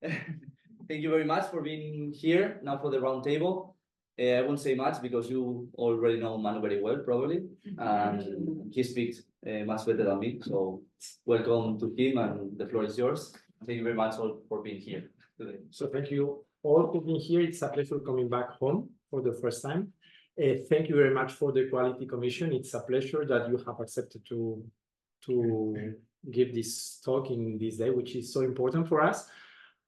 Thank you very much for being here now for the round table. I won't say much because you already know Manu very well, probably, and he speaks much better than me. So welcome to him, and the floor is yours. Thank you very much all for being here today. So thank you all for being here. It's a pleasure coming back home for the first time. Thank you very much for the Quality Commission. It's a pleasure that you have accepted to give this talk in this day, which is so important for us.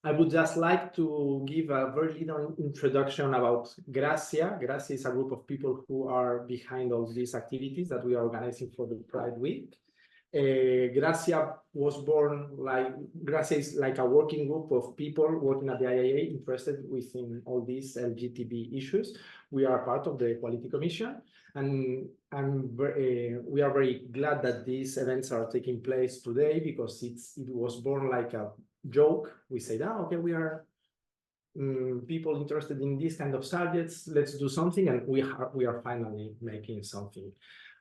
I would just like to give a very little introduction about Gracia. Gracia is a group of people who are behind all these activities that we are organizing for the Pride Week. Gracia was born Gracia is like a working group of people working at the IAA interested within all these LGTB issues. We are part of the Quality Commission, and we are very glad that these events are taking place today because it was born like a joke. We said, okay, we are people interested in these kind of subjects, let's do something, and we are finally making something.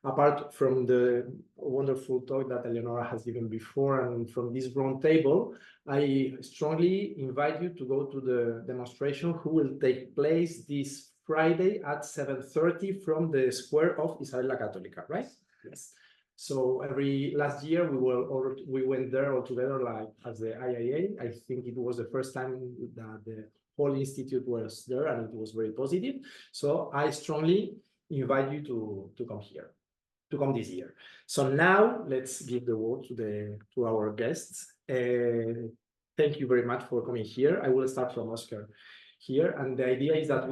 Apart from the wonderful talk that Eleonora has given before and from this round table, I strongly invite you to go to the demonstration who will take place this Friday at 7:30 from the square of Isabel la Católica, right? Yes. So last year we went there all together, like as the IAA. I think it was the first time that the whole institute was there, and it was very positive. So I strongly invite you to come here, to come this year. So now let's give the word to our guests. Thank you very much for coming here. I will start from Oscar here, and the idea is that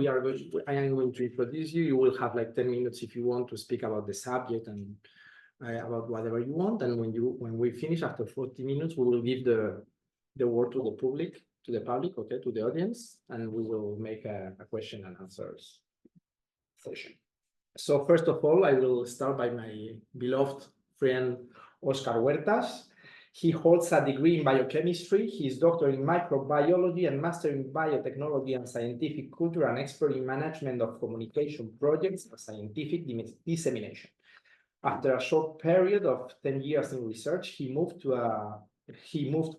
I am going to introduce you. You will have like 10 minutes if you want to speak about the subject and about whatever you want. And when we finish after 40 minutes, we will give the word to the public, okay, to the audience, and we will make a question and answers session. So first of all, I will start by my beloved friend, Oscar Huertas. He holds a degree in biochemistry. He is doctor in microbiology and master in biotechnology and scientific culture, and expert in management of communication projects and scientific dissemination. After a short period of 10 years in research, he moved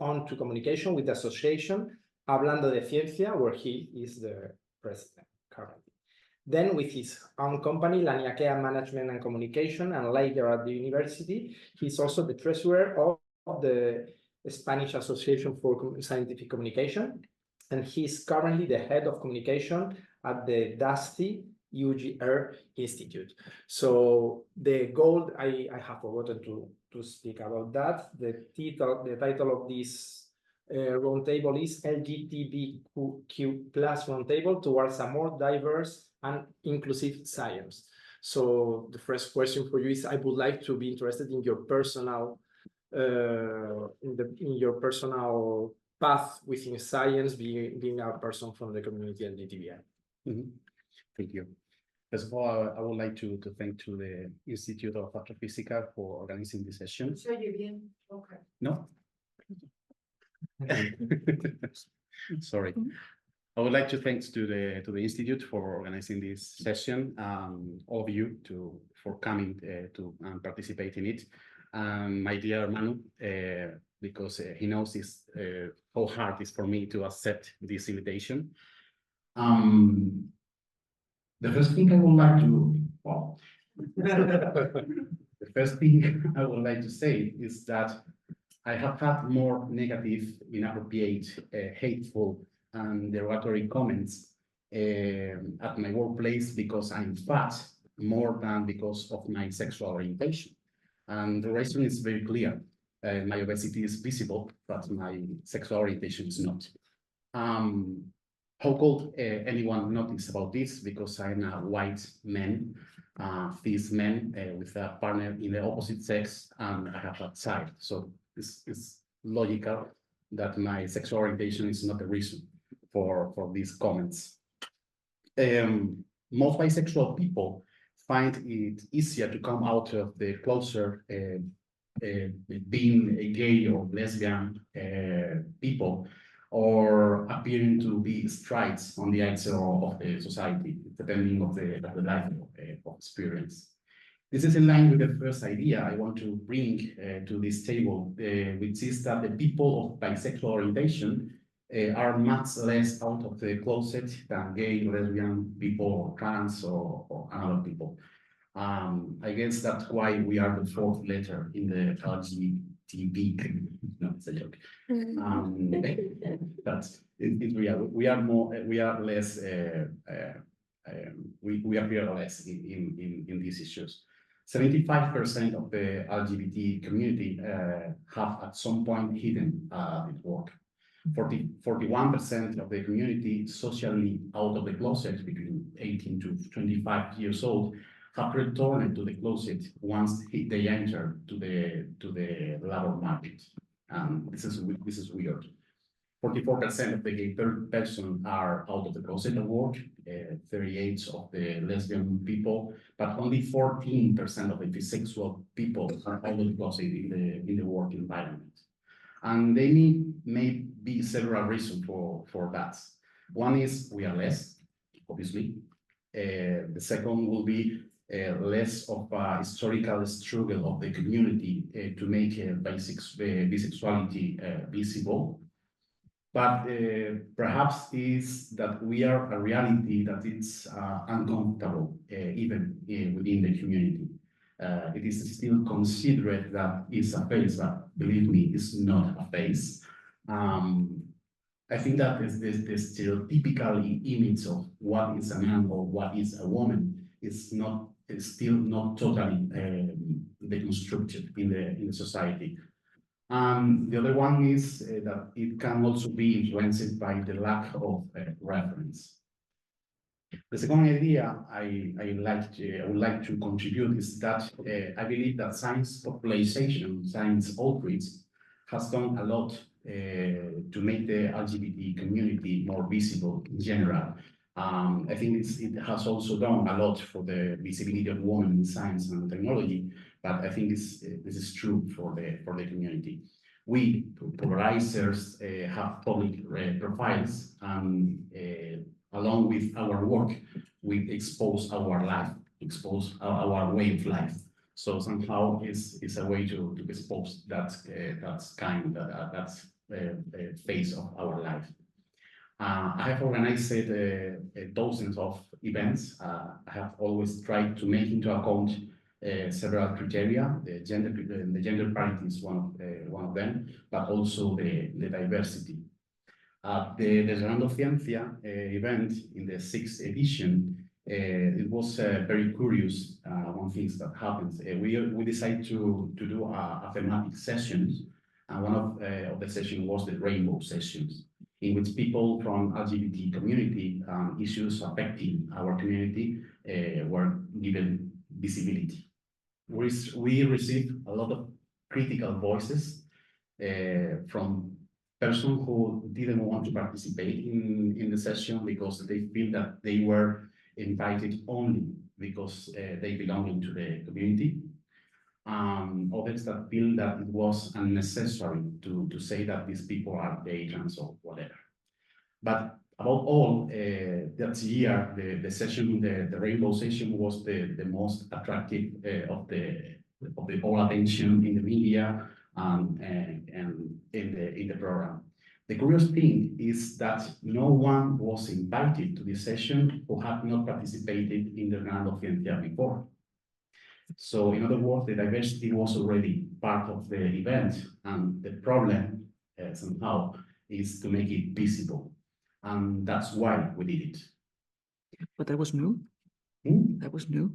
on to communication with the association Hablando de Ciencia, where he is the president currently. Then with his own company, La Niaquea Management and Communication, and later at the university, he's also the treasurer of the Spanish Association for Scientific Communication, and he's currently the head of communication at the DASTI UGR Institute. So the goal, I have forgotten to speak about that. The title of this roundtable is LGBTQ+ roundtable towards a more diverse and inclusive science. So the first question for you is, I would like to be interested in your personal in your personal path within science, being a person from the community LGBTI. Mm-hmm. Thank you. First of all, I would like to thank to the Institute of Astrophysics for organizing this session. Okay. No? Sorry. I would like to thank to the Institute for organizing this session, all of you for coming to participate in it. My dear Manu, because he knows how hard it is for me to accept this invitation. The first thing I would like to, the first thing I would like to say is that I have had more negative, inappropriate, hateful, and derogatory comments at my workplace because I'm fat more than because of my sexual orientation. And the reason is very clear. My obesity is visible, but my sexual orientation is not. How could anyone notice about this? Because I'm a white man, cis man with a partner in the opposite sex, and I have a child. So it's logical that my sexual orientation is not the reason for these comments. Most bisexual people find it easier to come out of the closer being a gay or lesbian people, or appearing to be straight on the outside of the society, depending of the life of experience. This is in line with the first idea I want to bring to this table, which is that the people of bisexual orientation are much less out of the closet than gay, lesbian people, or trans, or other people. I guess that's why we are the fourth letter in the LGBTQ. No, it's a joke. But it's real. We are less. We appear less in these issues. 75% of the LGBT community have at some point hidden its work. 41% of the community socially out of the closet between 18 to 25 years old have returned to the closet once they enter to the labor market. This is weird. 44% of the gay person are out of the closet at work, 38% of the lesbian people, but only 14% of the bisexual people are out of the closet in the work environment. And they may be several reasons for that. One is we are less, obviously. The second will be less of a historical struggle of the community to make bisexuality visible. But perhaps is that we are a reality that it's uncomfortable even within the community. It is still considered that it's a phase, but believe me, it's not a phase. I think that the stereotypical image of what is a man or what is a woman is still not totally deconstructed in the society. The other one is that it can also be influenced by the lack of reference. The second idea I would like to contribute is that I believe that science popularization, science outreach has done a lot to make the LGBT community more visible in general. I think it has also done a lot for the visibility of women in science and technology, but I think this is true for the community. We, polarizers, have public profiles, and along with our work, we expose our life, expose our way of life. So somehow it's a way to expose that phase of our life. I have organized dozens of events. I have always tried to make into account several criteria. The gender parity is one of them, but also the diversity. The Ciencia event in the 6th edition, it was very curious. One thing that happens, we decided to do a thematic sessions, and one of the sessions was the rainbow sessions, in which people from LGBT community issues affecting our community were given visibility. We received a lot of critical voices from persons who didn't want to participate in the session because they feel that they were invited only because they belong into the community. Others that feel that it was unnecessary to say that these people are gay, trans, or whatever. But above all, that year, the session, the rainbow session, was the most attractive of the all attention in the media and in the program. The curious thing is that no one was invited to this session who had not participated in the Ciencia before. So in other words, the diversity was already part of the event, and the problem somehow is to make it visible. And that's why we did it. But that was new. That was new.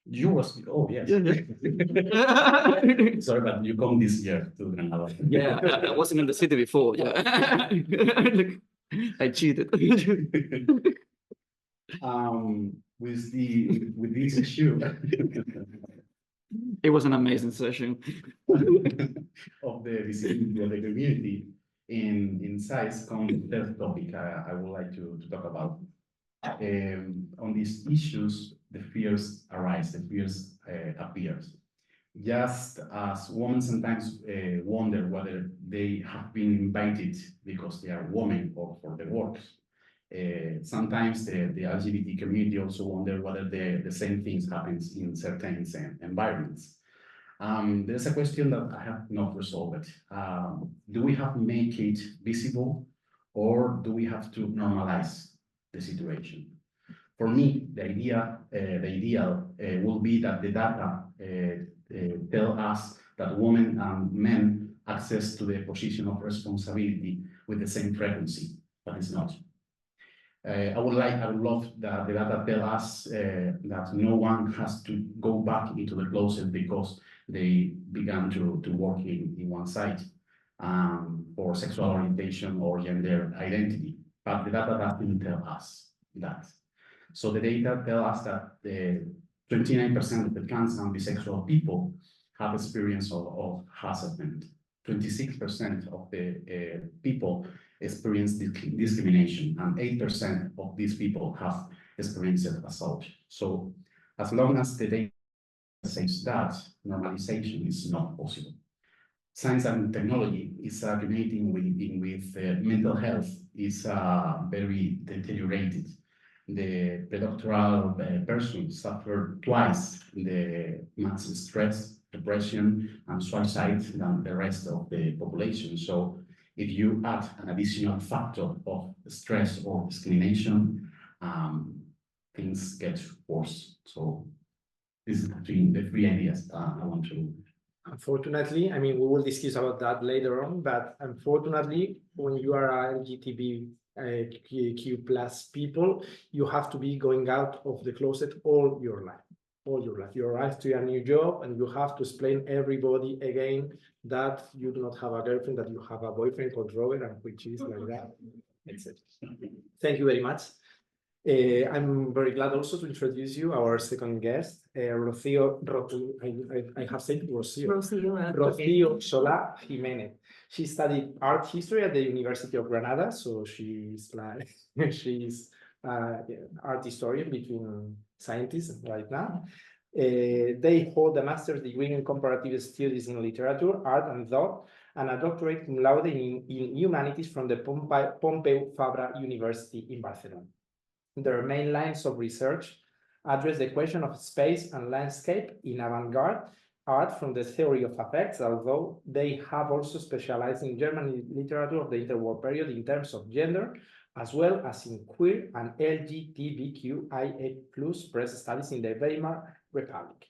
You was, oh yes. Yeah. Sorry, but you come this year to Granada. Yeah, I wasn't in the city before. Yeah. I cheated. With this issue. It was an amazing session. Of the visibility of the community in size comes the third topic I would like to talk about. On these issues, the fears arise, the fears appears. Just as women sometimes wonder whether they have been invited because they are women or for their works, Sometimes the LGBT community also wonder whether the same things happens in certain environments. There's a question that I have not resolved. Do we have to make it visible, or do we have to normalize the situation? For me, the ideal will be that the data tell us that women and men access to the position of responsibility with the same frequency, but it's not. I would love that the data tell us that no one has to go back into the closet because they began to work in one site for sexual orientation or gender identity, but the data doesn't tell us that. So the data tell us that 29% of the trans and bisexual people have experience of harassment. 26% of the people experience discrimination, and 8% of these people have experienced assault. So as long as the data says that, normalization is not possible. Science and technology is aggravating with mental health is very deteriorated. The predoctoral person suffered twice the much stress, depression, and suicide than the rest of the population. So if you add an additional factor of stress or discrimination, things get worse. So this is the three ideas I want to. Unfortunately, I mean, we will discuss about that later on, but unfortunately, when you are a LGBTQ plus people, you have to be going out of the closet all your life. You arrive to a new job and you have to explain everybody again that you do not have a girlfriend, that you have a boyfriend called Robert, and which is like that, etc. Thank you very much. I'm very glad also to introduce you our second guest, Rocío. I have said Rocío Solá Jiménez. She studied art history at the University of Granada, so she's like she's art historian between scientists right now. They hold a master's degree in comparative studies in literature, art, and thought, and a doctorate cum laude in humanities from the Pompeu Fabra University in Barcelona. Their main lines of research address the question of space and landscape in avant-garde art from the theory of affects, although they have also specialized in German literature of the interwar period in terms of gender, as well as in queer and LGBTQIA+ press studies in the Weimar Republic.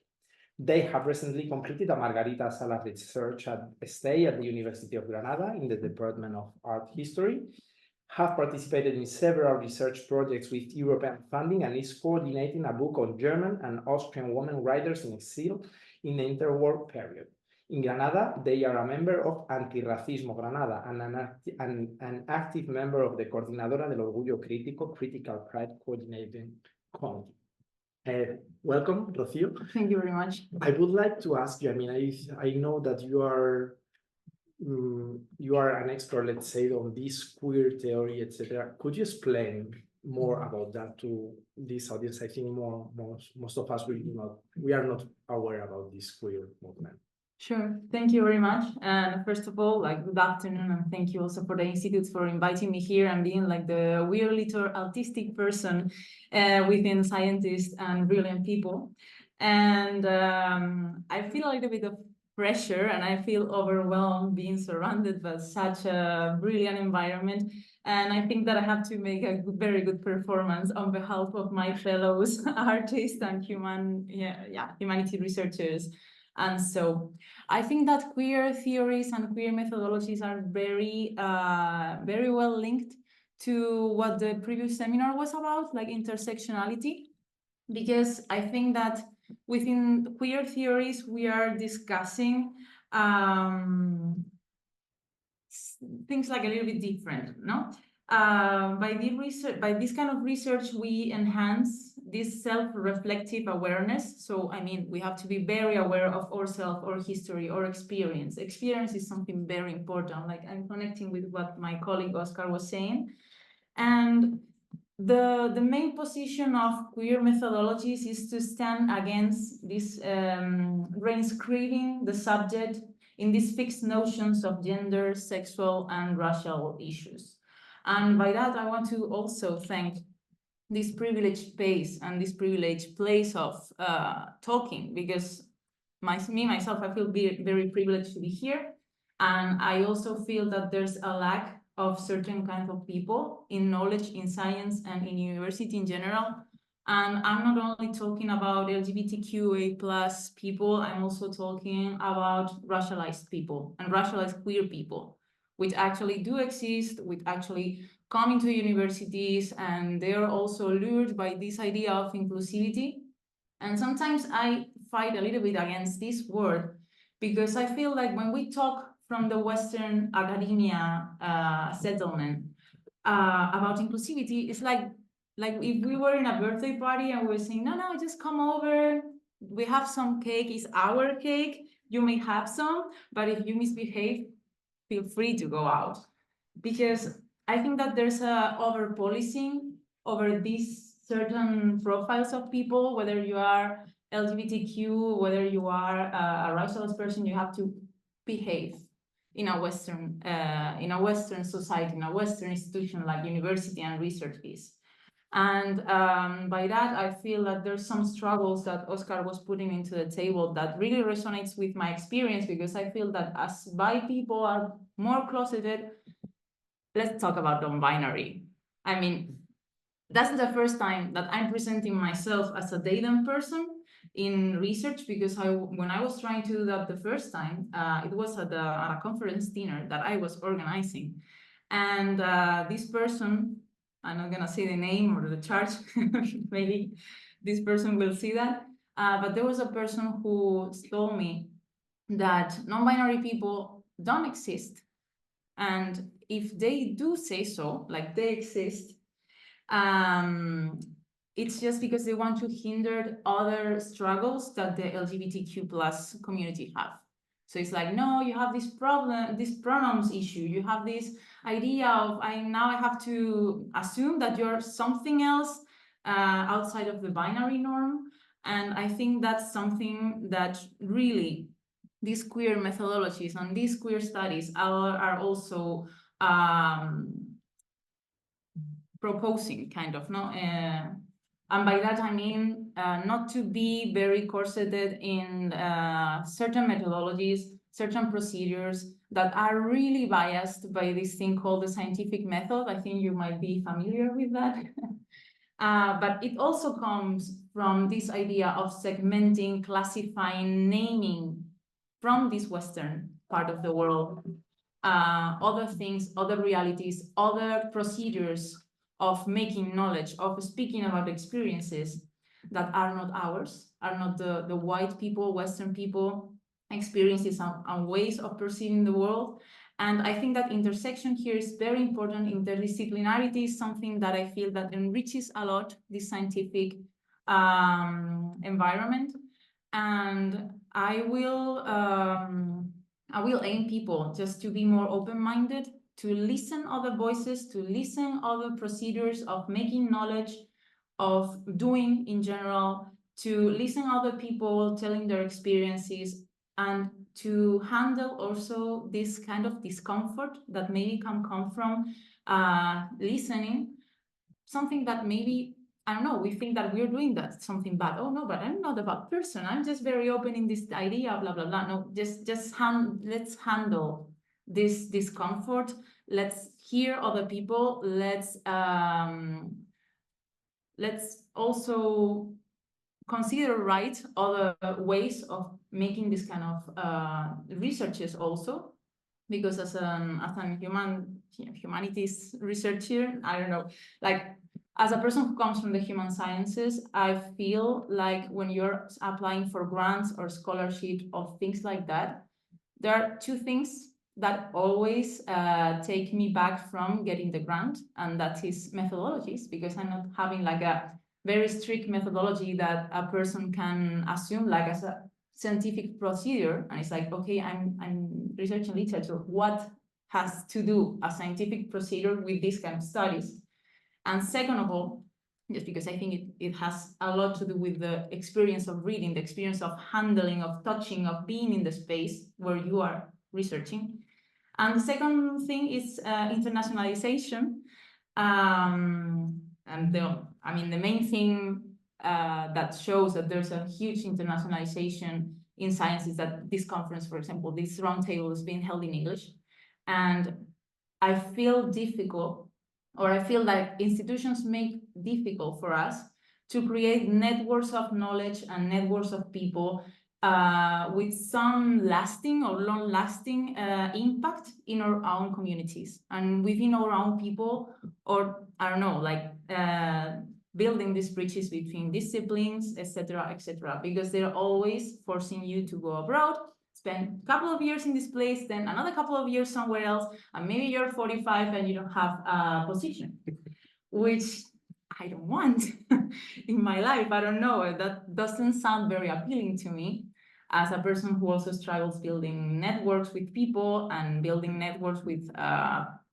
They have recently completed a Margarita Sala research stay at the University of Granada in the Department of Art History, have participated in several research projects with European funding, and is coordinating a book on German and Austrian women writers in exile in the interwar period. In Granada, they are a member of Antirracismo Granada and an active member of the Coordinadora del Orgullo Crítico, Critical Pride Coordinating Committee. Welcome, Rocío. Thank you very much. I would like to ask you, I mean, I know that you are an expert, let's say, on this queer theory, etc. Could you explain more about that to this audience? I think most of us we are not aware about this queer movement. Sure, thank you very much. And first of all, like, good afternoon, and thank you also for the Institute for inviting me here and being like the weird little autistic person within scientists and brilliant people. And I feel a little bit of pressure, and I feel overwhelmed being surrounded by such a brilliant environment. And I think that I have to make a very good performance on behalf of my fellows artists and humanity researchers. And so I think that queer theories and queer methodologies are very well linked to what the previous seminar was about, like intersectionality, because I think that within queer theories, we are discussing things like a little bit different, no? By this kind of research, we enhance this self-reflective awareness. So, I mean, we have to be very aware of ourselves, our history, our experience. Experience is something very important. Like, I'm connecting with what my colleague Oscar was saying. And the main position of queer methodologies is to stand against this reinscribing the subject in these fixed notions of gender, sexual, and racial issues. And by that, I want to also thank this privileged space and this privileged place of talking, because myself, I feel very privileged to be here. And I also feel that there's a lack of certain kinds of people in knowledge, in science, and in university in general. And I'm not only talking about LGBTQA plus people, I'm also talking about racialized people and racialized queer people, which actually do exist, which actually come into universities, and they are also lured by this idea of inclusivity. And sometimes I fight a little bit against this word, because I feel like when we talk from the Western academia settlement about inclusivity, it's like if we were in a birthday party and we were saying, no, just come over, we have some cake, it's our cake, you may have some, but if you misbehave, feel free to go out. Because I think that there's a over-policing over these certain profiles of people, whether you are LGBTQ, whether you are a racialized person, you have to behave in a Western society, in a Western institution like university and research piece. And by that, I feel that there's some struggles that Oscar was putting into the table that really resonates with my experience, because I feel that as bi people are more closeted. Let's talk about non-binary. I mean, that's the first time that I'm presenting myself as a dating person in research, because when I was trying to do that the first time, it was at a conference dinner that I was organizing. And this person, I'm not gonna say the name or the charge, maybe this person will see that, but there was a person who told me that non-binary people don't exist. And if they do say so, like they exist, it's just because they want to hinder other struggles that the LGBTQ plus community have. So it's like, no, you have this problem, this pronouns issue. You have this idea of, I have to assume that you're something else outside of the binary norm. And I think that's something that really these queer methodologies and these queer studies are also proposing, kind of, no? And by that I mean not to be very corseted in certain methodologies, certain procedures that are really biased by this thing called the scientific method. I think you might be familiar with that. But it also comes from this idea of segmenting, classifying, naming from this Western part of the world, other things, other realities, other procedures of making knowledge, of speaking about experiences that are not ours, are not the white people, Western people experiences and ways of perceiving the world. And I think that intersection here is very important. Interdisciplinarity is something that I feel that enriches a lot this scientific environment. And I will aim people just to be more open-minded, to listen other voices, to listen other procedures of making knowledge, of doing in general, to listen other people telling their experiences, and to handle also this kind of discomfort that maybe can come from listening, something that maybe, I don't know, we think that we're doing that, something bad. Oh no, but I'm not a bad person. I'm just very open in this idea, blah, blah, blah. No, let's handle this discomfort. Let's hear other people. Let's also consider other ways of making this kind of researches also, because as an humanities researcher, I don't know, like as a person who comes from the human sciences, I feel like when you're applying for grants or scholarship or things like that, there are two things that always take me back from getting the grant, and that is methodologies, because I'm not having like a very strict methodology that a person can assume like as a scientific procedure. And it's like, okay, I'm researching literature. What has to do a scientific procedure with this kind of studies? And second of all, just because I think it has a lot to do with the experience of reading, the experience of handling, of touching, of being in the space where you are researching. And the second thing is internationalization. And the main thing that shows that there's a huge internationalization in science is that this conference, for example, this roundtable is being held in English. And I feel difficult, or I feel like institutions make difficult for us to create networks of knowledge and networks of people with some lasting or long-lasting impact in our own communities and within our own people, or I don't know, like building these bridges between disciplines, etc., because they're always forcing you to go abroad, spend a couple of years in this place, then another couple of years somewhere else, and maybe you're 45 and you don't have a position, which I don't want in my life. I don't know, that doesn't sound very appealing to me as a person who also struggles building networks with people and building networks with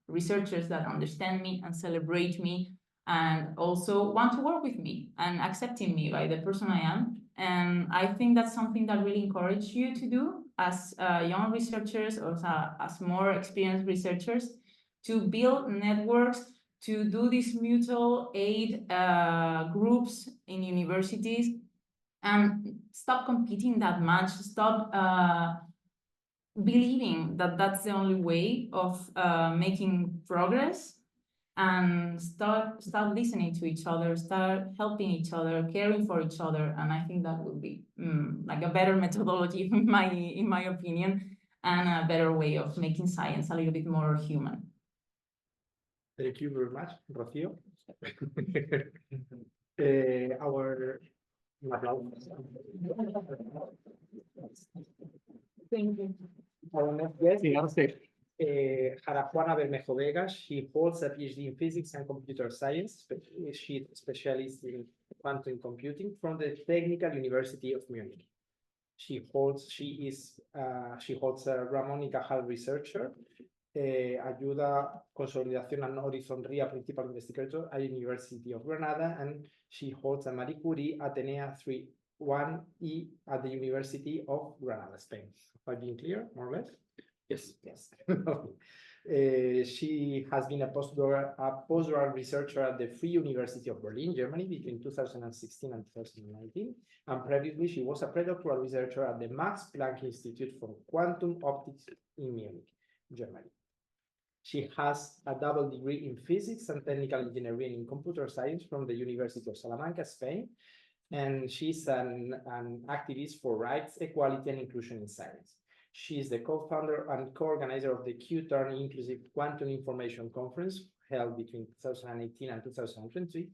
researchers that understand me and celebrate me and also want to work with me and accepting me by the person I am. And I think that's something that really encourages you to do as young researchers or as more experienced researchers, to build networks, to do these mutual aid groups in universities, and stop competing that much, stop believing that that's the only way of making progress, and start listening to each other, start helping each other, caring for each other. And I think that would be like a better methodology in my opinion, and a better way of making science a little bit more human. Thank you very much, Rocío. Our Thank you. Our next guest is Juana Bermejo Vega. She holds a PhD in physics and computer science. She's a specialist in quantum computing from the Technical University of Munich. She holds a Ramón y Cajal Researcher, ayuda consolidación and horizon RIA principal investigator at University of Granada, and she holds a Marie Curie Atenea 3.1E at the University of Granada, Spain. Have I been clear, more or less? Yes. Yes. She has been a postdoctoral researcher at the Free University of Berlin, Germany, between 2016 and 2019. And previously, she was a predoctoral researcher at the Max Planck Institute for Quantum Optics in Munich, Germany. She has a double degree in physics and technical engineering in computer science from the University of Salamanca, Spain. And she's an activist for rights, equality, and inclusion in science. She is the co-founder and co-organizer of the Q-Turn Inclusive Quantum Information Conference held between 2018 and 2020,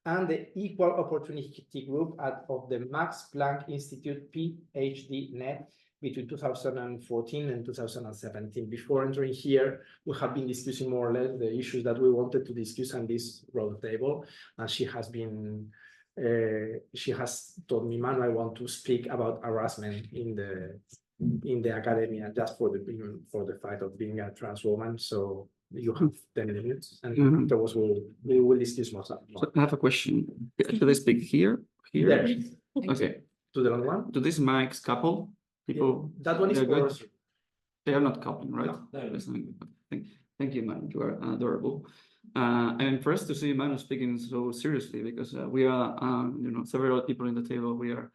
and the Equal Opportunity Group of the Max Planck Institute PhD Net between 2014 and 2017. Before entering here, we have been discussing more or less the issues that we wanted to discuss on this round table, and she has told me, Manu, I want to speak about harassment in the academia, just for the fact of being a trans woman. So you have 10 minutes, and afterwards we will discuss more. So I have a question. Should I speak here? There. Okay. To the long one? Do these mics couple? People, yeah, that one is for us. They are not coupling, right? No. Thank you, Manu. You are adorable. I'm impressed to see Manu speaking so seriously, because we are, several people in the table. We are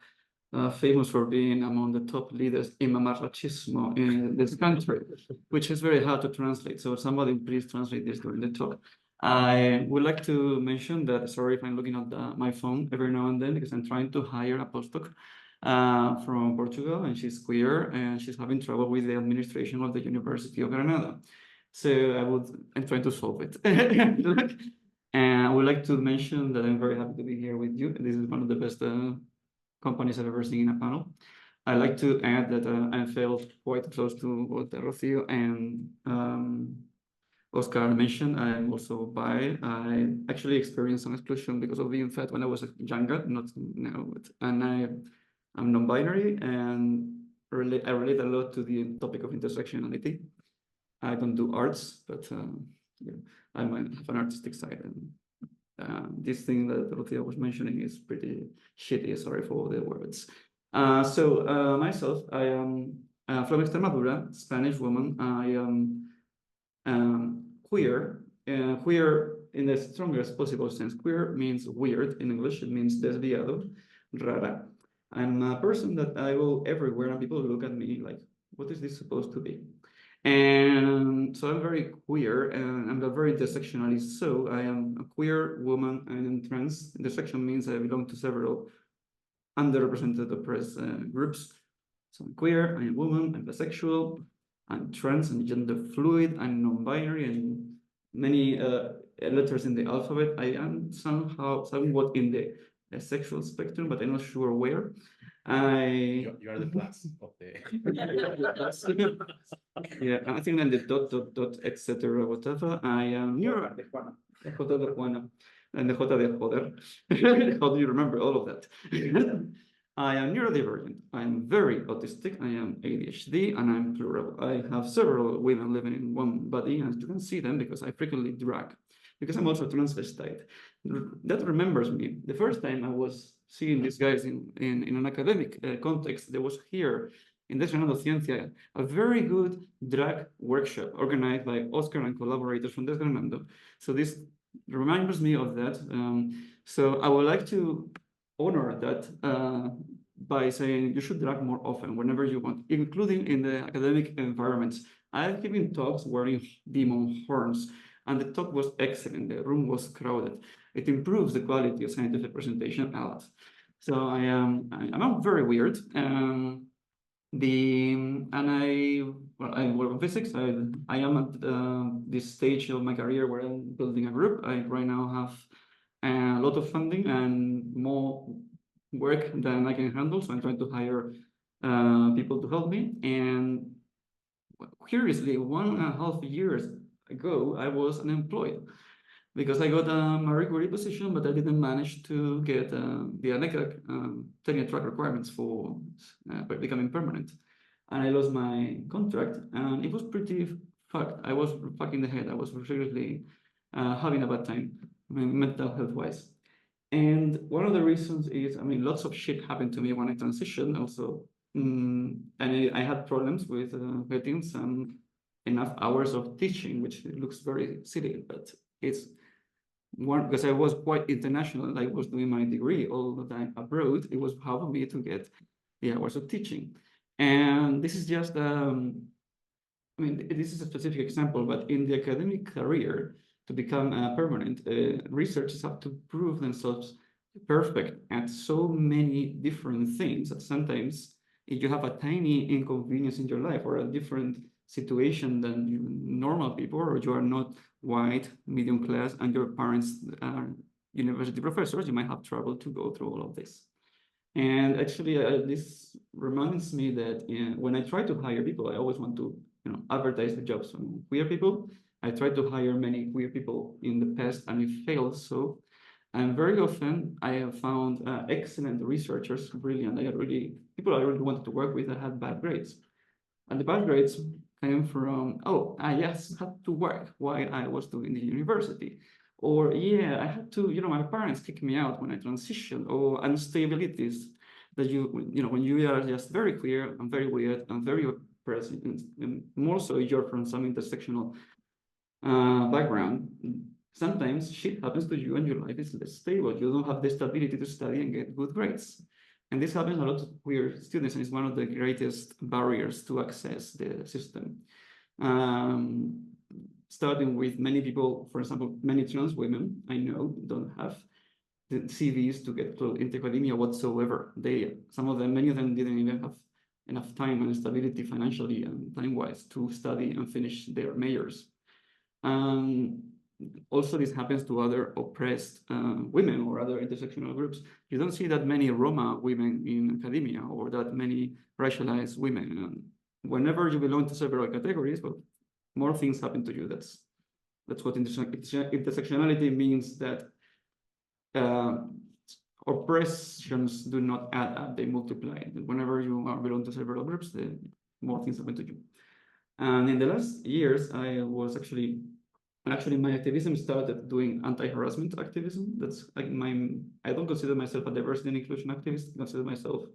famous for being among the top leaders in mamarrachismo in this country, which is very hard to translate. So somebody please translate this during the talk. I would like to mention that, sorry if I'm looking at my phone every now and then, because I'm trying to hire a postdoc from Portugal, and she's queer, and she's having trouble with the administration of the University of Granada. So I'm trying to solve it. And I would like to mention that I'm very happy to be here with you. This is one of the best companies I've ever seen in a panel. I'd like to add that I felt quite close to what Rocío and Oscar mentioned. I'm also bi. I actually experienced some exclusion because of being fat when I was younger, not now. And I'm non-binary, and I relate a lot to the topic of intersectionality. I don't do arts, but I might have an artistic side. And this thing that Rocío was mentioning is pretty shitty, sorry for the words. So myself, I am from Extremadura, Spanish woman. I am queer. Queer in the strongest possible sense. Queer means weird in English. It means desviado, rara. I'm a person that I go everywhere and people look at me like, what is this supposed to be? And so I'm very queer and I'm very intersectionalist. So I am a queer woman and I'm trans. Intersection means I belong to several underrepresented oppressed groups. So I'm queer, I'm a woman, I'm bisexual, I'm trans and gender fluid, I'm non-binary and many letters in the alphabet. I am somewhat in the sexual spectrum, but I'm not sure where. You are the plus of the. Yeah, I think then the dot, etc. whatever. I am neuro. The J de Juana and the J de joder. How do you remember all of that? I am neurodivergent. I am very autistic. I am ADHD and I'm plural. I have several women living in one body, and you can see them because I frequently drag. Because I'm also transvestite. That remembers me. The first time I was seeing these guys in an academic context, there was here in Ciencia, a very good drag workshop organized by Oscar and collaborators from Desgranando. So this reminds me of that. So I would like to honor that by saying you should drag more often whenever you want, including in the academic environments. I've given talks wearing demon horns, and the talk was excellent. The room was crowded. It improves the quality of scientific presentation a lot. So I'm very weird. I work in physics. I am at this stage of my career where I'm building a group. I right now have a lot of funding and more work than I can handle. So I'm trying to hire people to help me. And curiously, 1.5 years ago, I was unemployed because I got a Marie Curie position, but I didn't manage to get the ANECA tenure track requirements for becoming permanent. And I lost my contract, and it was pretty fucked. I was fucked in the head. I was seriously having a bad time, mental health wise. And one of the reasons is, lots of shit happened to me when I transitioned also. And I had problems with getting some enough hours of teaching, which looks very silly, but it's one because I was quite international. I was doing my degree all the time abroad. It was hard for me to get the hours of teaching. And this is just, this is a specific example, but in the academic career, to become permanent, researchers have to prove themselves perfect at so many different things that sometimes if you have a tiny inconvenience in your life or a different situation than normal people, or you are not white, medium class, and your parents are university professors, you might have trouble to go through all of this. And actually, this reminds me that when I try to hire people, I always want to advertise the jobs from queer people. I tried to hire many queer people in the past, and it failed. So, and very often I have found excellent researchers, brilliant. People I really wanted to work with that had bad grades. And the bad grades came from, I just had to work while I was doing the university. Or, I had to, my parents kicked me out when I transitioned, or instabilities that when you are just very queer and very weird and very oppressed, and more so you're from some intersectional background, sometimes shit happens to you and your life is less stable. You don't have the stability to study and get good grades. And this happens a lot to queer students, and it's one of the greatest barriers to access the system. Starting with many people, for example, many trans women I know don't have the CVs to get into academia whatsoever. Many of them didn't even have enough time and stability financially and time-wise to study and finish their majors. Also, this happens to other oppressed women or other intersectional groups. You don't see that many Roma women in academia or that many racialized women. Whenever you belong to several categories, well, more things happen to you. That's what intersectionality means, that oppressions do not add up, they multiply. Whenever you belong to several groups, the more things happen to you. And in the last years, I was actually my activism started doing anti-harassment activism. That's like I don't consider myself a diversity and inclusion activist. I consider myself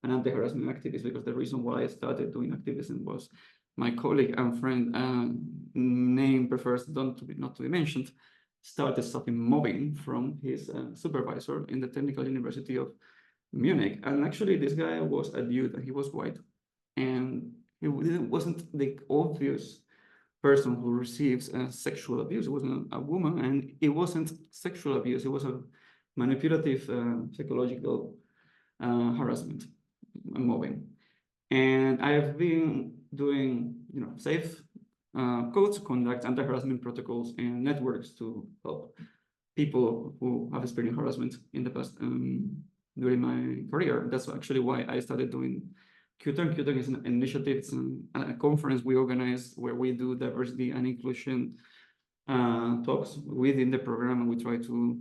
an anti-harassment activist because the reason why I started doing activism was my colleague and friend, name prefers not to be mentioned, started suffering mobbing from his supervisor in the Technical University of Munich. And actually, this guy was a dude, he was white, and he wasn't the obvious person who receives sexual abuse. It wasn't a woman, and it wasn't sexual abuse. It was a manipulative psychological harassment and mobbing. And I've been doing, safe codes of conduct, anti-harassment protocols, and networks to help people who have experienced harassment in the past during my career. That's actually why I started doing QTERN. QTERN is an initiative, it's a conference we organize where we do diversity and inclusion talks within the program, and we try to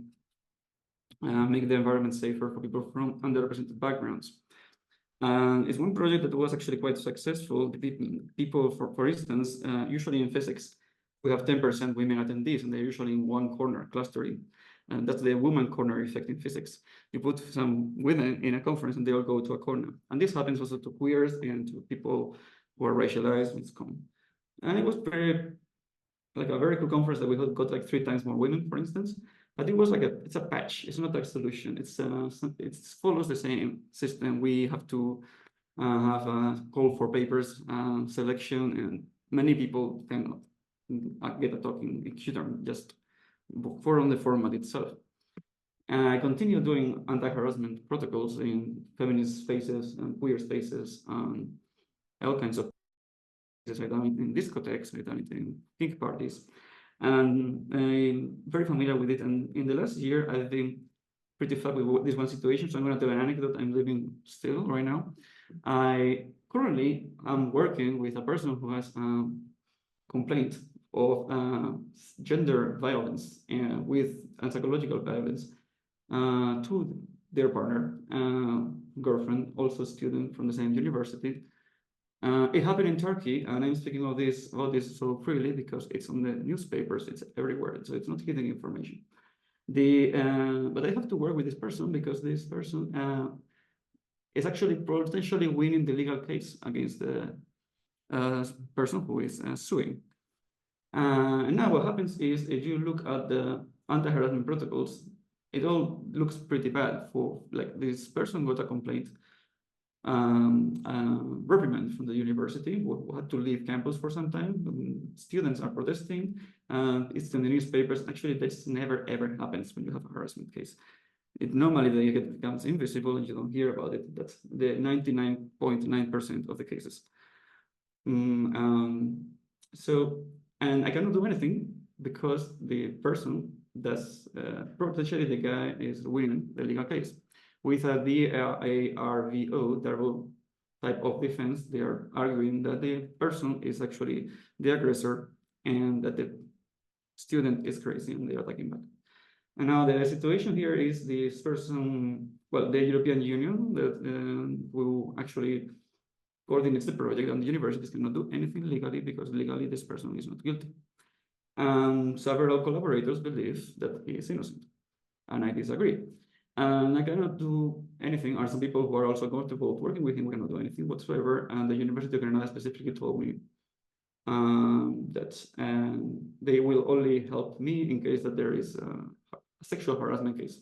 make the environment safer for people from underrepresented backgrounds. It's one project that was actually quite successful. The people, for instance, usually in physics, we have 10% women attendees, and they're usually in one corner, clustering. And that's the woman corner effect in physics. You put some women in a conference and they all go to a corner. And this happens also to queers and to people who are racialized. It's common. And it was a very cool conference that we got like 3 times more women, for instance. But it was it's a patch. It's not a solution. It follows the same system. We have to have a call for papers selection, and many people cannot get a talk in QTERN just on the format itself. And I continue doing anti-harassment protocols in feminist spaces and queer spaces, all kinds of places. I've done it in discotheques, I've done it in kink parties, and I'm very familiar with it. And in the last year, I've been pretty fed with this one situation. So I'm going to tell an anecdote I'm living still right now. I currently am working with a person who has a complaint of gender violence with psychological violence to their partner, girlfriend, also a student from the same university. It happened in Turkey, and I'm speaking about this so freely because it's on the newspapers, it's everywhere, so it's not hidden information. But I have to work with this person because this person is actually potentially winning the legal case against the person who is suing. And now what happens is, if you look at the anti-harassment protocols, it all looks pretty bad. For like, this person got a complaint, reprimand from the university, who had to leave campus for some time. Students are protesting, it's in the newspapers. Actually, this never ever happens when you have a harassment case. It normally becomes invisible and you don't hear about it. That's the 99.9% of the cases. And I cannot do anything because the person that's potentially the guy is winning the legal case. With a DARVO, double type of defense, they are arguing that the person is actually the aggressor and that the student is crazy and they are attacking back. And now the situation here is this person, well, the European Union that who actually coordinates the project, and the universities cannot do anything legally because legally this person is not guilty. And several collaborators believe that he is innocent, and I disagree. And I cannot do anything, or some people who are also comfortable working with him cannot do anything whatsoever. And the University of Granada specifically told me that they will only help me in case that there is a sexual harassment case.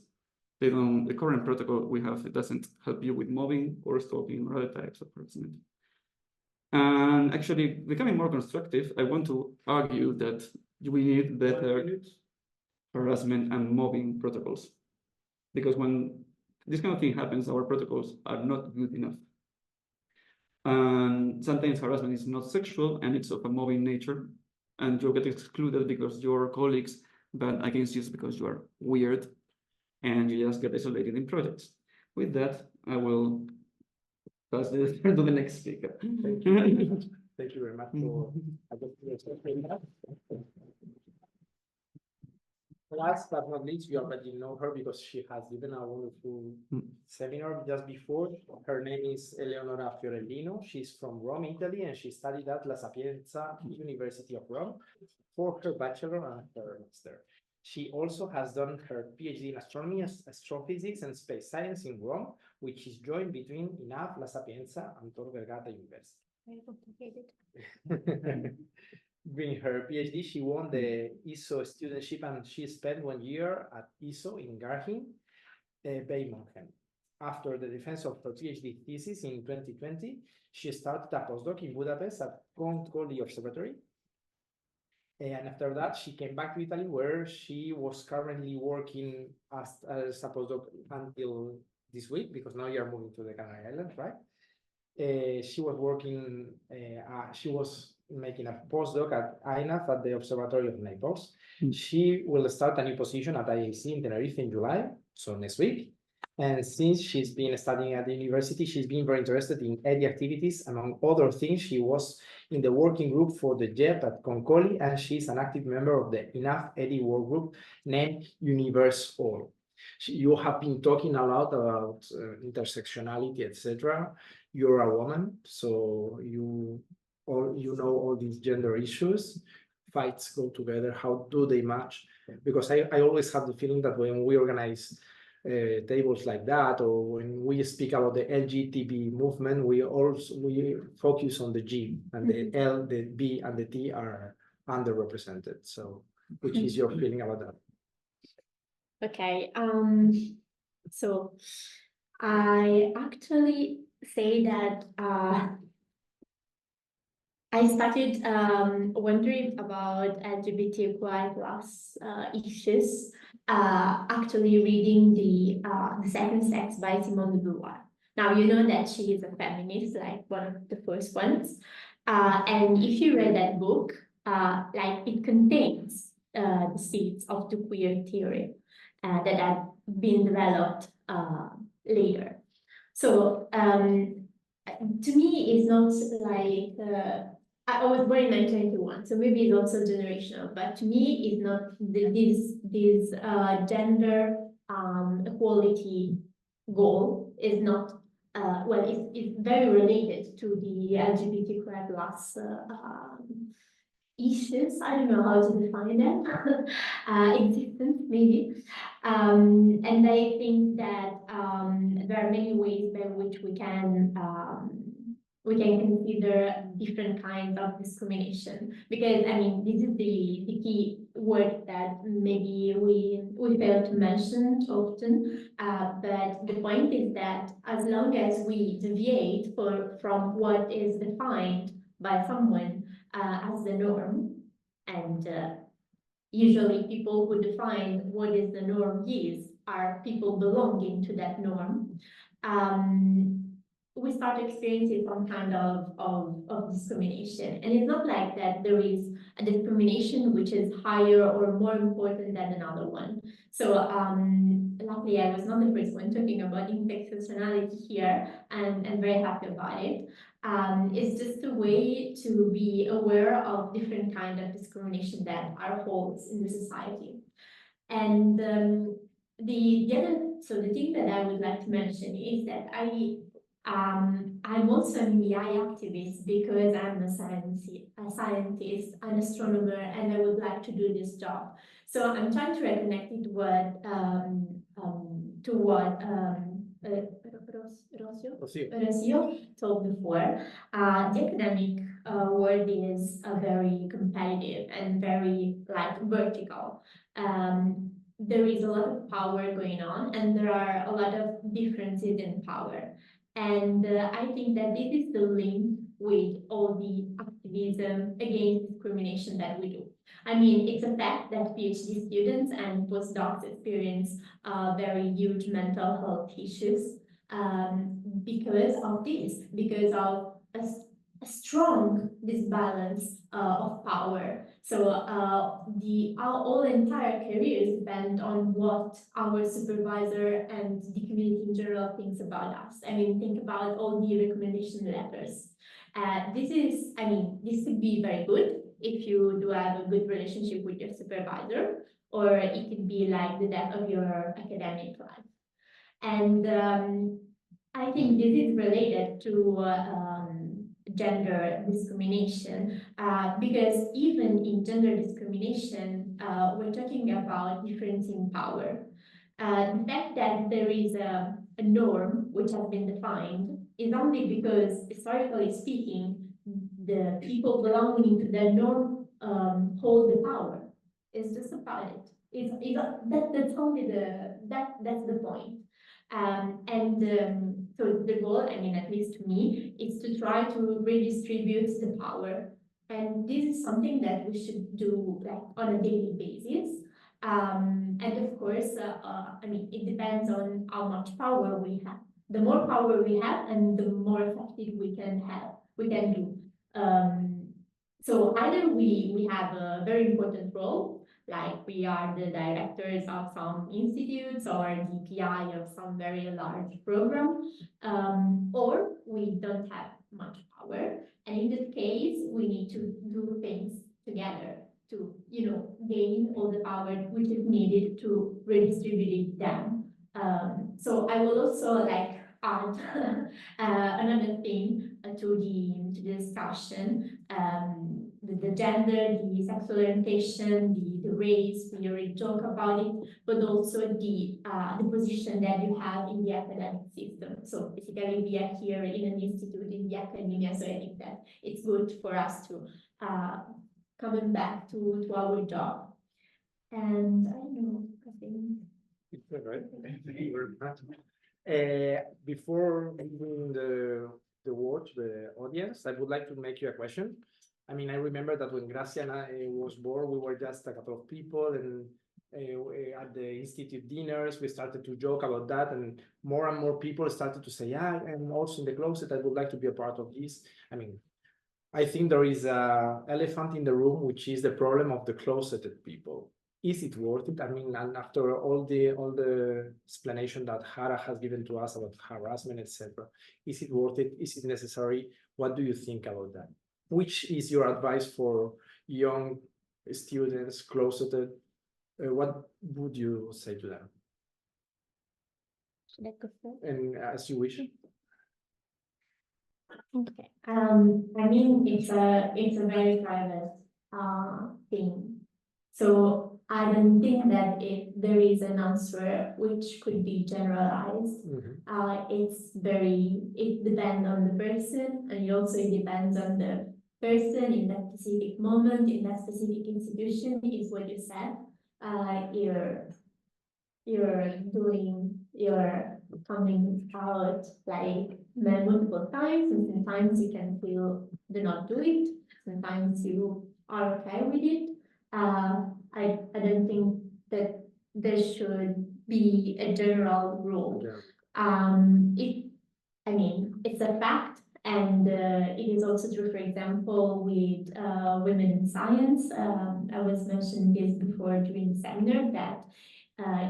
They don't, the current protocol we have, it doesn't help you with mobbing or stalking or other types of harassment. And actually, becoming more constructive, I want to argue that we need better harassment and mobbing protocols. Because when this kind of thing happens, our protocols are not good enough. And sometimes harassment is not sexual and it's of a mobbing nature, and you get excluded because your colleagues ban against you because you are weird, and you just get isolated in projects. With that, I will pass the turn to the next speaker. Thank you very much. Thank you very much for last but not least, you already know her because she has given a wonderful seminar just before. Her name is Eleonora Fiorellino. She's from Rome, Italy, and she studied at La Sapienza University of Rome for her bachelor and her master. She also has done her PhD in astronomy, astrophysics, and space science in Rome, which is joined between INAF, La Sapienza, and Tor Vergata University. Very complicated. during her PhD, she won the ISO studentship, and she spent 1 year at ISO in Garching, Weimungen. After the defense of her PhD thesis in 2020, she started a postdoc in Budapest at Conferenciante Observatory. And after that, she came back to Italy, where she was currently working as a postdoc until this week, because now you are moving to the Canary Islands, right? She was working, she was making a postdoc at INAF at the Osservatorio of Naples. She will start a new position at IAC in Tenerife in July, so next week. And since she's been studying at the university, she's been very interested in EDI activities. Among other things, she was in the working group for the JEP at Concoli, and she's an active member of the INAF EDI work group named Universe All. You have been talking a lot about intersectionality, etc. You're a woman, so you know all these gender issues. Fights go together. How do they match? Because I always have the feeling that when we organize tables like that, or when we speak about the LGTB movement, we focus on the G, and the L, the B, and the T are underrepresented. So, which is your feeling about that? Okay, so I actually say that I started wondering about LGBTQI plus issues, actually reading the Second Sex by Simone de Beauvoir. Now, you know that she is a feminist, like one of the first ones. And if you read that book, like it contains the seeds of the queer theory that have been developed later. So to me, it's not like I was born in 1991, so maybe it's also generational. But to me, it's not this gender equality goal is not well. It's very related to the LGBTQI plus issues. I don't know how to define them. Existence maybe. And I think that there are many ways by which we can consider different kinds of discrimination, because I mean this is the key word that maybe we fail to mention often. But the point is that as long as we deviate from what is defined by someone as the norm, and usually people who define what is the norm are people belonging to that norm, we start experiencing some kind of discrimination. And it's not like that there is a discrimination which is higher or more important than another one. So luckily I was not the first one talking about intersectionality here, and I'm very happy about it. It's just a way to be aware of different kinds of discrimination that are holes in the society. And the thing that I would like to mention is that I'm also an EI activist because I'm a scientist, an astronomer, and I would like to do this job. So I'm trying to reconnect it to what Rocio told before. The academic world is very competitive and very vertical. There is a lot of power going on, and there are a lot of differences in power. And I think that this is the link with all the activism against discrimination that we do. I mean, it's a fact that PhD students and postdocs experience very huge mental health issues because of this, because of a strong disbalance of power. So our whole entire career is spent on what our supervisor and the community in general thinks about us. I mean, think about all the recommendation letters. This could be very good if you do have a good relationship with your supervisor, or it could be like the death of your academic life. And I think this is related to gender discrimination, because even in gender discrimination, we're talking about difference in power. The fact that there is a norm which has been defined is only because, historically speaking, the people belonging to that norm hold the power. It's just about it. That's only that's the point. So the goal, I mean, at least to me, is to try to redistribute the power. And this is something that we should do like on a daily basis. And of course, I mean, it depends on how much power we have. The more power we have, and the more effective we can do. So either we have a very important role, like we are the directors of some institutes or the PI of some very large program, or we don't have much power. And in that case, we need to do things together to, gain all the power which is needed to redistribute it down. So I will also like add another thing to the discussion. The gender, the sexual orientation, the race, we already talk about it, but also the position that you have in the academic system. So basically we are here in an institute in the academia, so I think that it's good for us to coming back to our job. And I don't know, I think. Right. Thank you very much. Before giving the word to the audience, I would like to make you a question. I mean, I remember that when Gracia and I was born, we were just a couple of people, and at the institute dinners, we started to joke about that, and more people started to say, yeah, and also in the closet, I would like to be a part of this. I mean, I think there is an elephant in the room, which is the problem of the closeted people. Is it worth it? I mean, and after all the explanation that Hara has given to us about harassment, etc., is it worth it? Is it necessary? What do you think about that? Which is your advice for young students, closeted? What would you say to them? Should I go first? And as you wish. Okay. I mean, it's a very private thing. So I don't think that there is an answer which could be generalized. It depends on the person, and it also depends on the person in that specific moment, in that specific institution, is what you said. You're coming out like multiple times, and sometimes you can feel do not do it. Sometimes you are okay with it. I don't think that there should be a general rule. I mean, it's a fact, and it is also true, for example, with women in science. I was mentioning this before during the seminar that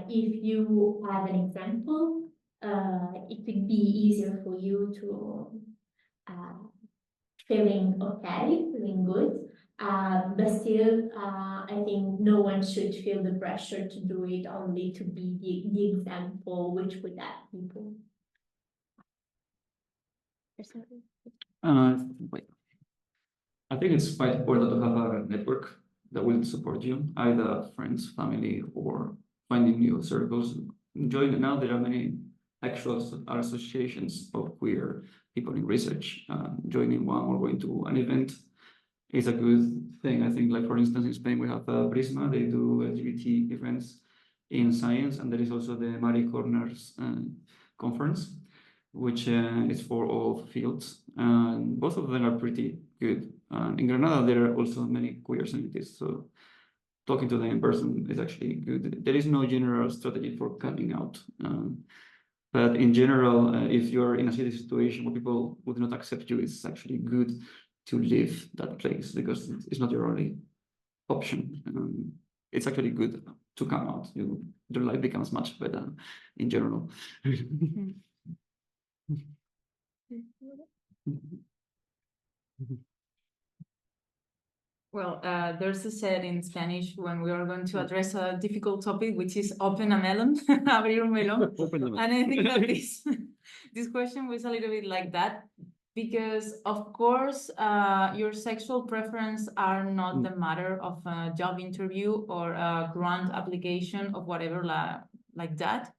if you have an example, it could be easier for you to feeling okay, feeling good. But still, I think no one should feel the pressure to do it only to be the example which would add people. Wait. I think it's quite important to have a network that will support you, either friends, family, or finding new circles. Joining now, there are many actual associations of queer people in research. Joining one or going to an event is a good thing. I think, like, for instance, in Spain, we have Prisma. They do LGBT events in science, and there is also the Marie Corners conference, which is for all fields. And both of them are pretty good. In Granada, there are also many queer scientists, so talking to them in person is actually good. There is no general strategy for coming out. But in general, if you're in a city situation where people would not accept you, it's actually good to leave that place because it's not your only option. It's actually good to come out. Your life becomes much better in general. Well, there's a said in Spanish when we are going to address a difficult topic, which is open a melon, abrir un melón. And I think that this question was a little bit like that, because of course, your sexual preference are not the matter of a job interview or a grant application of whatever like that.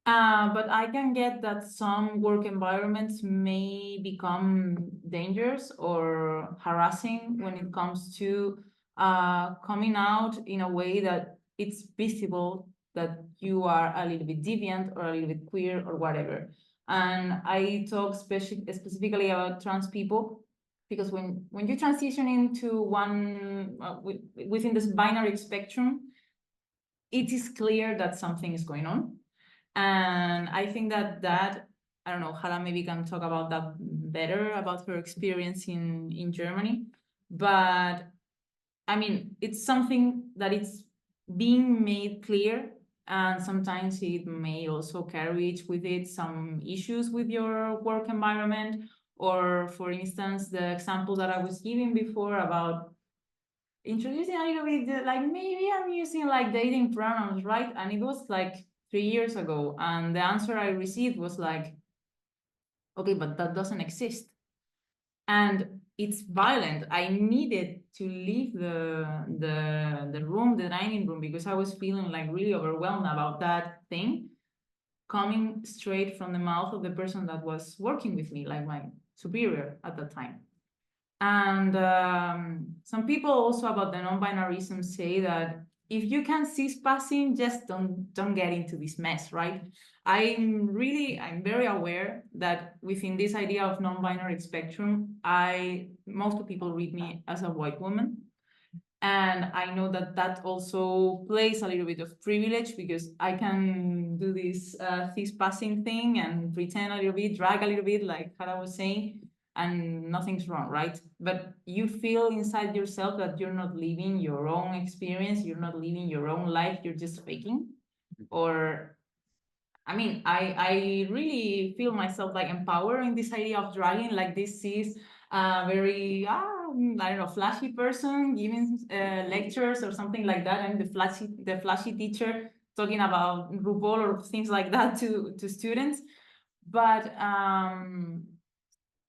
But I can get that some work environments may become dangerous or harassing when it comes to coming out in a way that it's visible that you are a little bit deviant or a little bit queer or whatever. And I talk specifically about trans people, because when you transition into one within this binary spectrum, it is clear that something is going on. And I think that I don't know, Hannah maybe can talk about that better, about her experience in Germany. But I mean, it's something that it's being made clear, and sometimes it may also carry with it some issues with your work environment. Or for instance, the example that I was giving before about introducing a little bit, like maybe I'm using like dating pronouns, right? And it was like 3 years ago, and the answer I received was like, okay, but that doesn't exist. And it's violent. I needed to leave the room, the dining room, because I was feeling like really overwhelmed about that thing coming straight from the mouth of the person that was working with me, like my superior at that time. And some people also about the non-binarism say that if you can cease passing, just don't get into this mess, right? I'm very aware that within this idea of non-binary spectrum, most of people read me as a white woman. And I know that also plays a little bit of privilege, because I can do this cis passing thing and pretend a little bit, drag a little bit, like Hara was saying, and nothing's wrong, right? But you feel inside yourself that you're not living your own experience, you're not living your own life, you're just faking. Or, I mean, I really feel myself like empowered in this idea of dragging, like this is very, I don't know, flashy person giving lectures or something like that, and the flashy teacher talking about RuPaul or things like that to students. But on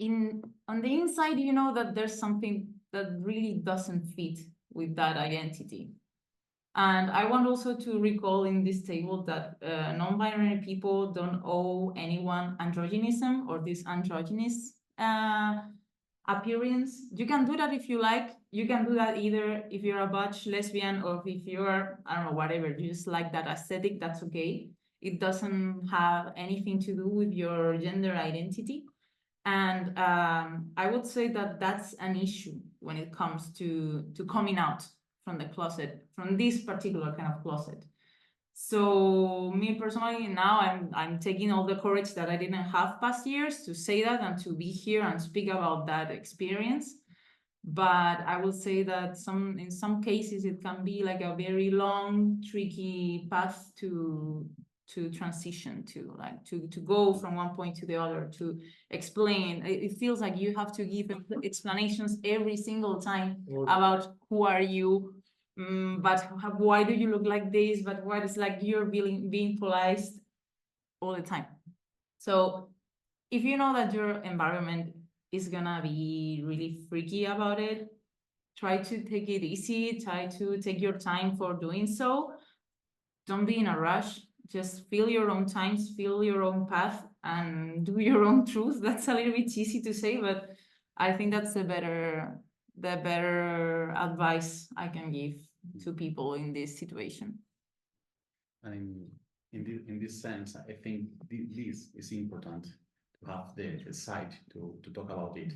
the inside, you know that there's something that really doesn't fit with that identity. And I want also to recall in this table that non-binary people don't owe anyone androgynism or this androgynous appearance. You can do that if you like. You can do that either if you're a butch lesbian or if you're, I don't know, whatever, you just like that aesthetic, that's okay. It doesn't have anything to do with your gender identity. And I would say that that's an issue when it comes to coming out from the closet, from this particular kind of closet. So me personally, now I'm taking all the courage that I didn't have past years to say that and to be here and speak about that experience. But I will say that in some cases it can be like a very long, tricky path to transition to, like to go from one point to the other, to explain. It feels like you have to give explanations every single time about who are you, but why do you look like this, but why it's like you're being policed all the time. So if you know that your environment is gonna be really freaky about it, try to take it easy, try to take your time for doing so. Don't be in a rush. Just feel your own times, feel your own path, and do your own truth. That's a little bit easy to say, but I think that's the better advice I can give to people in this situation. And in this sense, I think this is important to have the site to talk about it.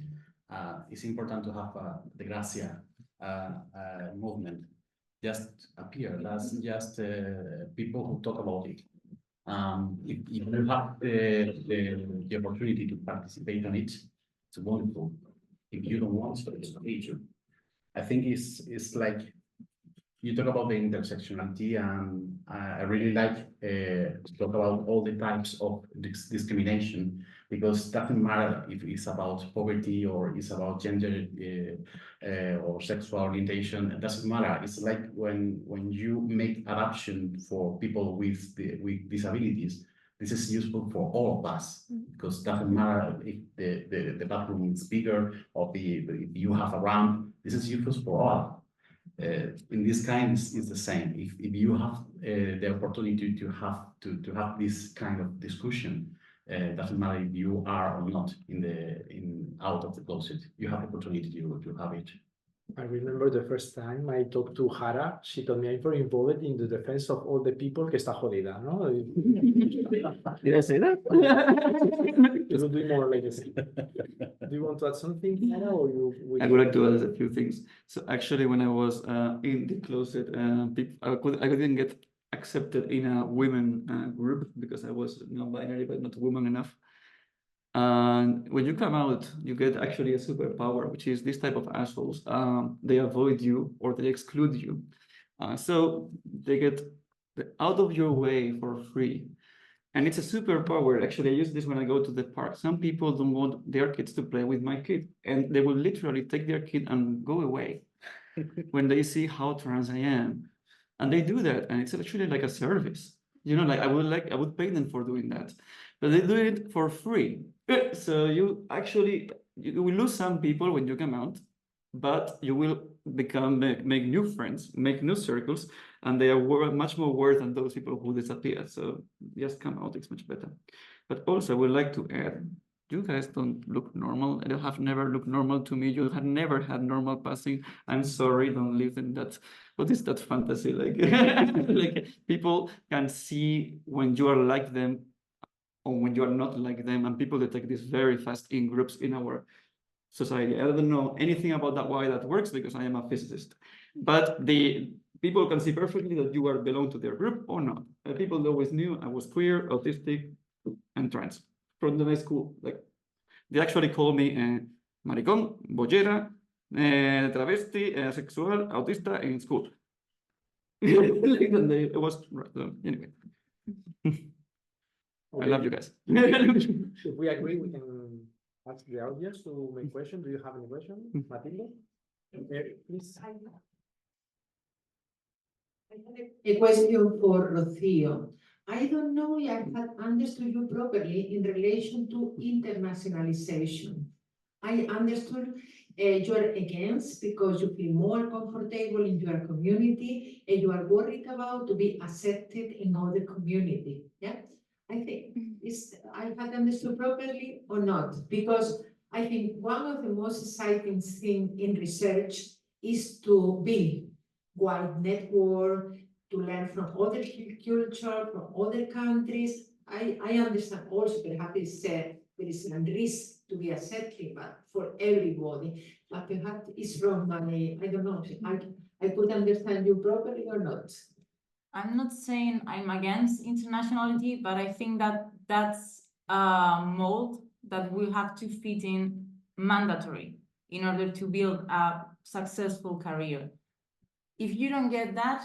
It's important to have the Gracia movement just appear. That's just people who talk about it. If you have the opportunity to participate on it, it's wonderful. If you don't want to, it's okay. I think it's like you talk about the intersectionality, and I really like to talk about all the types of discrimination, because it doesn't matter if it's about poverty or it's about gender or sexual orientation. It doesn't matter. It's like when you make adaptation for people with disabilities. This is useful for all of us, because it doesn't matter if the bathroom is bigger or if you have a ramp. This is useful for all. In this kind is the same. If you have the opportunity to have this kind of discussion, doesn't matter if you are or not out of the closet, you have the opportunity to have it. I remember the first time I talked to Hara, she told me I'm very involved in the defense of all the people que está jodida, ¿no? Did I say that? You will do more like this. Do you want to add something, Hara, or you? I would like to add a few things. So actually, when I was in the closet, I couldn't get accepted in a women group because I was non-binary but not woman enough. And when you come out, you get actually a superpower, which is this type of assholes. They avoid you or they exclude you. So they get out of your way for free. And it's a superpower. Actually, I use this when I go to the park. Some people don't want their kids to play with my kid, and they will literally take their kid and go away when they see how trans I am. And they do that, and it's actually like a service. You know, like I would pay them for doing that, but they do it for free. So you will lose some people when you come out, but you will make new friends, make new circles, and they are much more worth than those people who disappear. So just come out, it's much better. But also, I would like to add, you guys don't look normal. You have never looked normal to me. You have never had normal passing. I'm sorry, don't live in that. What is that fantasy like? Like people can see when you are like them or when you are not like them, and people detect this very fast in groups in our society. I don't know anything about that, why that works, because I am a physicist. But the people can see perfectly that you are belong to their group or not. People always knew I was queer, autistic, and trans from the high school. Like they actually call me maricón, bollera, travesti, asexual, autista in school. It was anyway. I love you guys. If we agree, we can ask the audience to make questions. Do you have any question, Matilde? Please. I have a question for Rocío. I don't know if I had understood you properly in relation to internationalization. I understood you're against because you feel more comfortable in your community and you are worried about to be accepted in other community. Yeah, I think I had understood properly or not, because I think one of the most exciting things in research is to build wide network, to learn from other culture, from other countries. I understand also perhaps there is a risk to be accepted, but for everybody. But perhaps it's wrong, I don't know. I could understand you properly or not. I'm not saying I'm against internationality, but I think that that's a mold that will have to fit in mandatory in order to build a successful career. If you don't get that,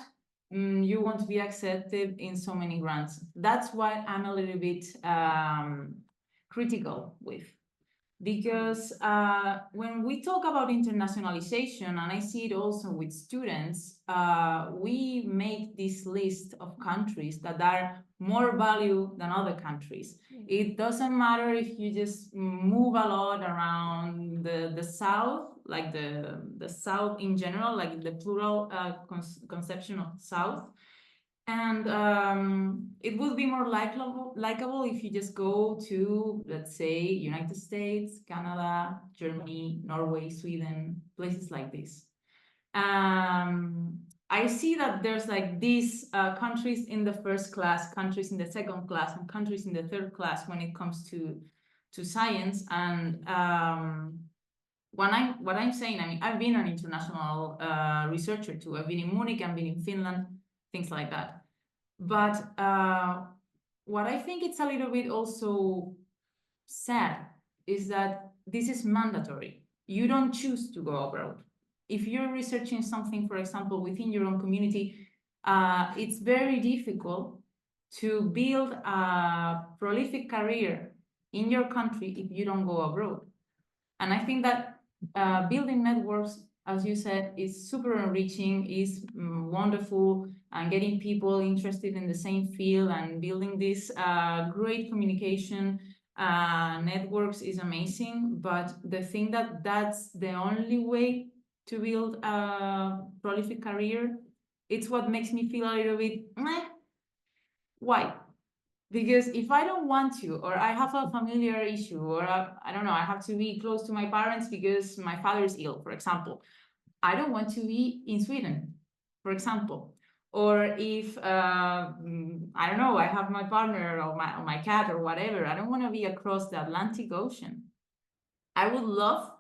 you won't be accepted in so many grants. That's why I'm a little bit critical with. Because when we talk about internationalization, and I see it also with students, we make this list of countries that are more valued than other countries. It doesn't matter if you just move a lot around the South, like the South in general, like the plural conception of South. And it would be more likable if you just go to, let's say, United States, Canada, Germany, Norway, Sweden, places like this. I see that there's like these countries in the first class, countries in the second class, and countries in the third class when it comes to science. And what I'm saying, I mean, I've been an international researcher too. I've been in Munich, I've been in Finland, things like that. But what I think it's a little bit also sad is that this is mandatory. You don't choose to go abroad. If you're researching something, for example, within your own community, it's very difficult to build a prolific career in your country if you don't go abroad. And I think that building networks, as you said, is super enriching, is wonderful, and getting people interested in the same field and building this great communication networks is amazing. But the thing that's the only way to build a prolific career, it's what makes me feel a little bit, why? Because if I don't want to, or I have a familiar issue, or I don't know, I have to be close to my parents because my father is ill, for example, I don't want to be in Sweden, for example. Or if, I don't know, I have my partner or my cat or whatever, I don't want to be across the Atlantic Ocean. I would love,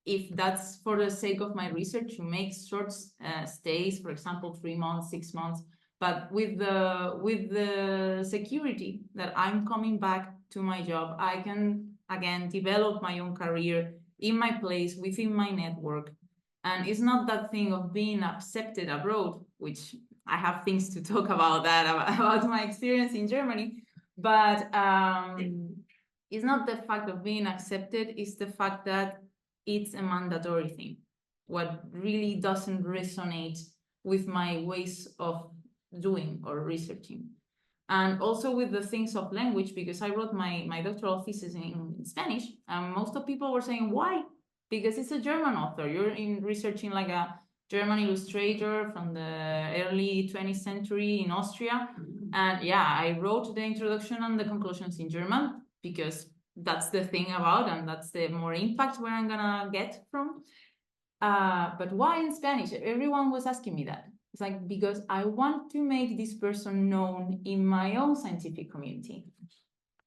if that's for the sake of my research, to make short stays, for example, 3 months, 6 months, but with the security that I'm coming back to my job, I can, again, develop my own career in my place, within my network. And it's not that thing of being accepted abroad, which I have things to talk about that, about my experience in Germany, but it's not the fact of being accepted, it's the fact that it's a mandatory thing. What really doesn't resonate with my ways of doing or researching. And also with the things of language, because I wrote my doctoral thesis in Spanish, and most of people were saying, why? Because it's a German author. You're researching like a German illustrator from the early 20th century in Austria. And yeah, I wrote the introduction and the conclusions in German because that's the thing about, and that's the more impact where I'm gonna get from. But why in Spanish? Everyone was asking me that. It's like, because I want to make this person known in my own scientific community.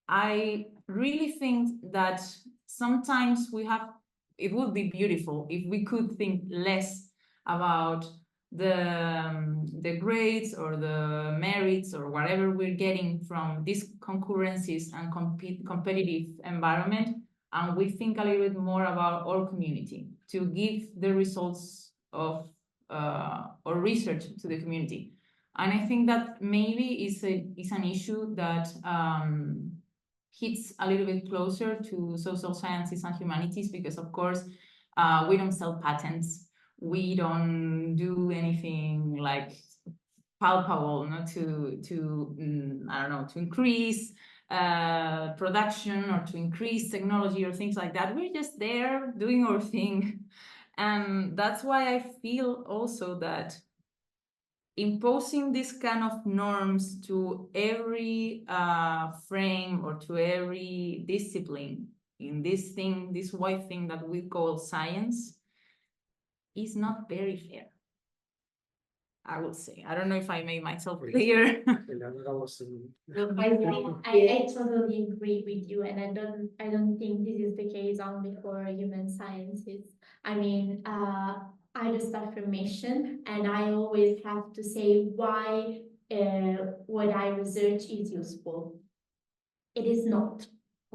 I really think that sometimes it would be beautiful if we could think less about the grades or the merits or whatever we're getting from these concurrencies and competitive environment, and we think a little bit more about our community to give the results of or research to the community. And I think that maybe is an issue that hits a little bit closer to social sciences and humanities, because of course we don't sell patents, we don't do anything like palpable, not to I don't know, to increase production or to increase technology or things like that. We're just there doing our thing. And that's why I feel also that imposing this kind of norms to every frame or to every discipline in this wide thing that we call science is not very fair, I would say. I don't know if I made myself clear. Look, I totally agree with you, and I don't think this is the case only for human sciences. I mean, I do start from mission, and I always have to say why what I research is useful. It is not.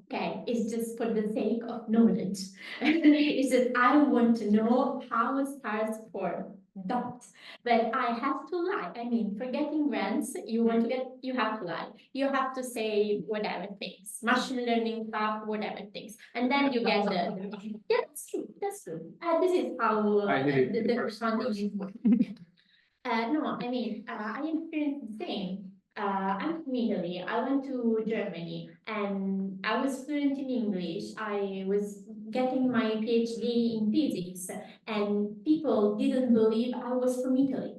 Okay, it's just for the sake of knowledge. It's just I want to know how stars form. But I have to lie. I mean, for getting grants, you have to lie. You have to say whatever things, machine learning stuff, whatever things, and then you get the. Yeah, that's true. That's true. This is how the funding works. No, I mean, I experienced the same. I'm from Italy. I went to Germany and I was fluent in English. I was getting my PhD in physics, and people didn't believe I was from Italy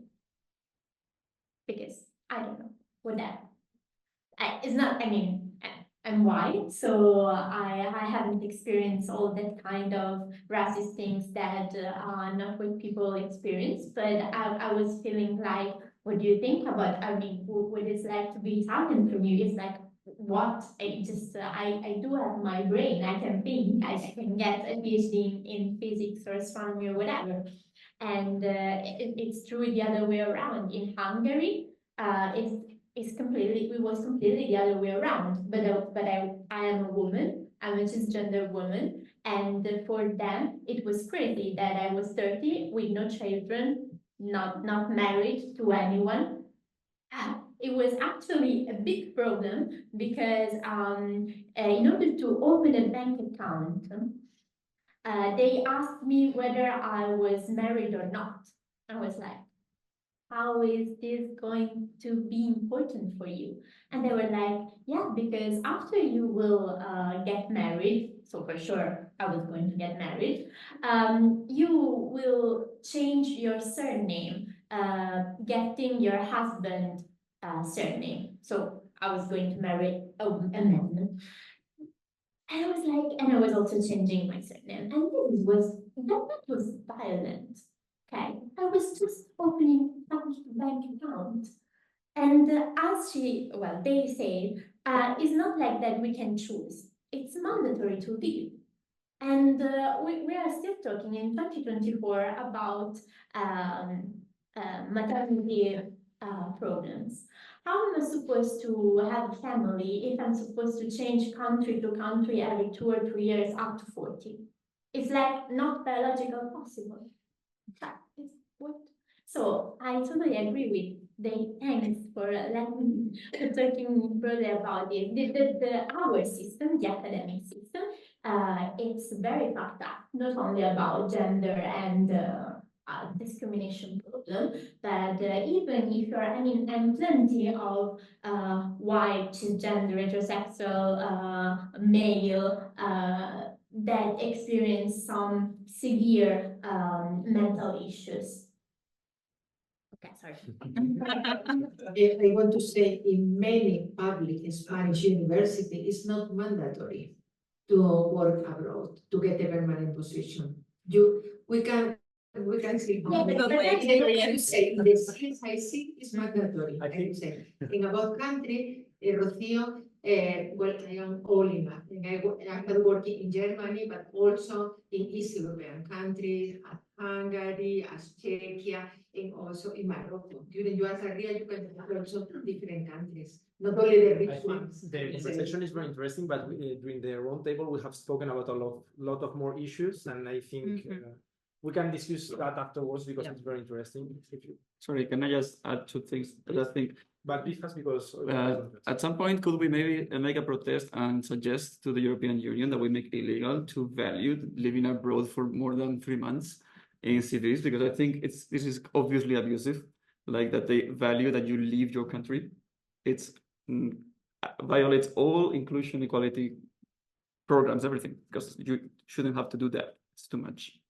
because I don't know what that. It's not. I mean, I'm white, so I haven't experienced all that kind of racist things that not white people experience. But I was feeling like, what do you think about? I mean, what it's like to be Italian from you? It's like, what? I do have my brain. I can think. I can get a PhD in physics or astronomy or whatever. And it's true the other way around. In Hungary, it was completely the other way around. But I am a woman. I'm a cisgender woman, and for them it was crazy that I was 30 with no children, not married to anyone. It was actually a big problem because in order to open a bank account, they asked me whether I was married or not. I was like, how is this going to be important for you? And they were like, yeah, because after you will get married, so for sure I was going to get married, you will change your surname, getting your husband surname. So I was going to marry a man. And I was like, and I was also changing my surname. And that was violent. Okay, I was just opening a bank account. And as they say, it's not like that we can choose. It's mandatory to leave. And we are still talking in 2024 about maternity problems. How am I supposed to have a family if I'm supposed to change country to country every 2 or 3 years up to 40? It's like not biological possible. What? So I totally agree with the thanks for talking broadly about it. Our system, the academic system, it's very fucked up, not only about gender and discrimination problem, but even if you're, and plenty of white, gender, heterosexual, male, that experience some severe mental issues. Okay, sorry. I want to say in many public Spanish universities, it's not mandatory to work abroad to get a permanent position. We can see. Yeah, but I say in the cities I see it's mandatory. I think say in about country, Rocío. Well, I am all in that. I have worked in Germany, but also in East European countries, as Hungary, as Czechia, and also in Morocco. During your career, you can have also different countries, not only the I rich think ones. the conversation is very interesting, but during the roundtable, we have spoken about a lot of more issues, and I think we can discuss that afterwards because it's very interesting. Sorry, can I just add 2 things that I think? But because At some point, could we maybe make a protest and suggest to the European Union that we make it illegal to value living abroad for more than 3 months in cities? Because I think this is obviously abusive, like that they value that you leave your country. It's violates all inclusion, equality programs, everything, because you shouldn't have to do that. It's too much.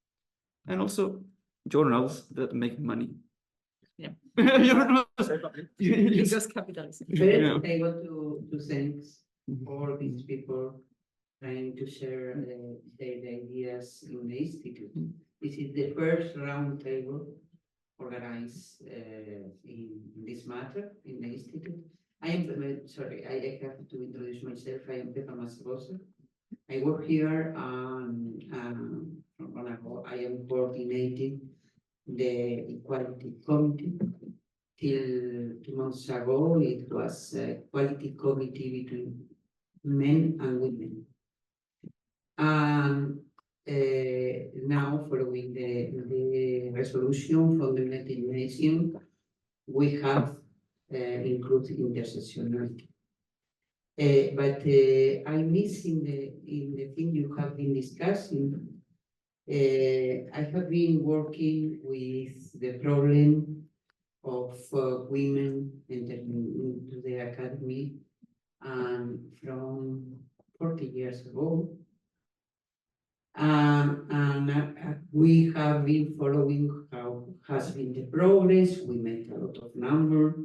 And also journals that make money. Yeah. Because capitalism. First, I want to thank all these people trying to share their ideas in the institute. This is the first roundtable organized in this matter in the institute. I am sorry, I have to introduce myself. I am Pepa Masagosa. I work here I am coordinating the Equality Committee. Till 2 months ago, it was a Equality Committee between men and women. And now, following the resolution from the United Nations, we have included intersectionality. But I'm missing in the thing you have been discussing. I have been working with the problem of women entering into the academy, and from 40 years ago. And we have been following how has been the progress. We made a lot of number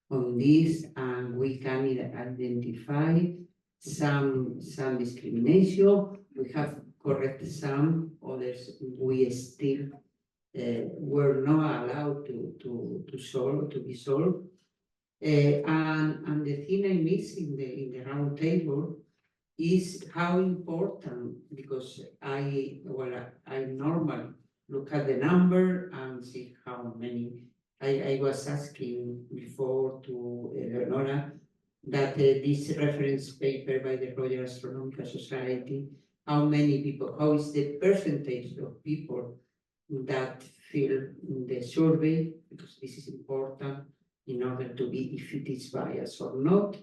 on this, and we can identify some discrimination. We have corrected some, others we still were not allowed to be solved. And the thing I miss in the round table is how important, because I normally look at the number and see how many. I was asking before to Eleonora that this reference paper by the Royal Astronomical Society, how many people, how is the percentage of people that fill the survey, because this is important in order to be if it is biased or not.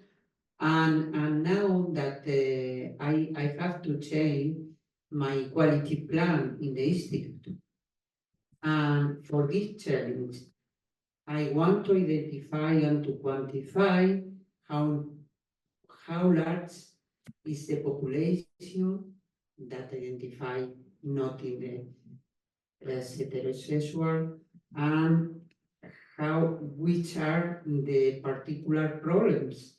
And now that I have to change my quality plan in the institute. And for this challenge, I want to identify and to quantify how large is the population that identify not in the heterosexual, and which are the particular problems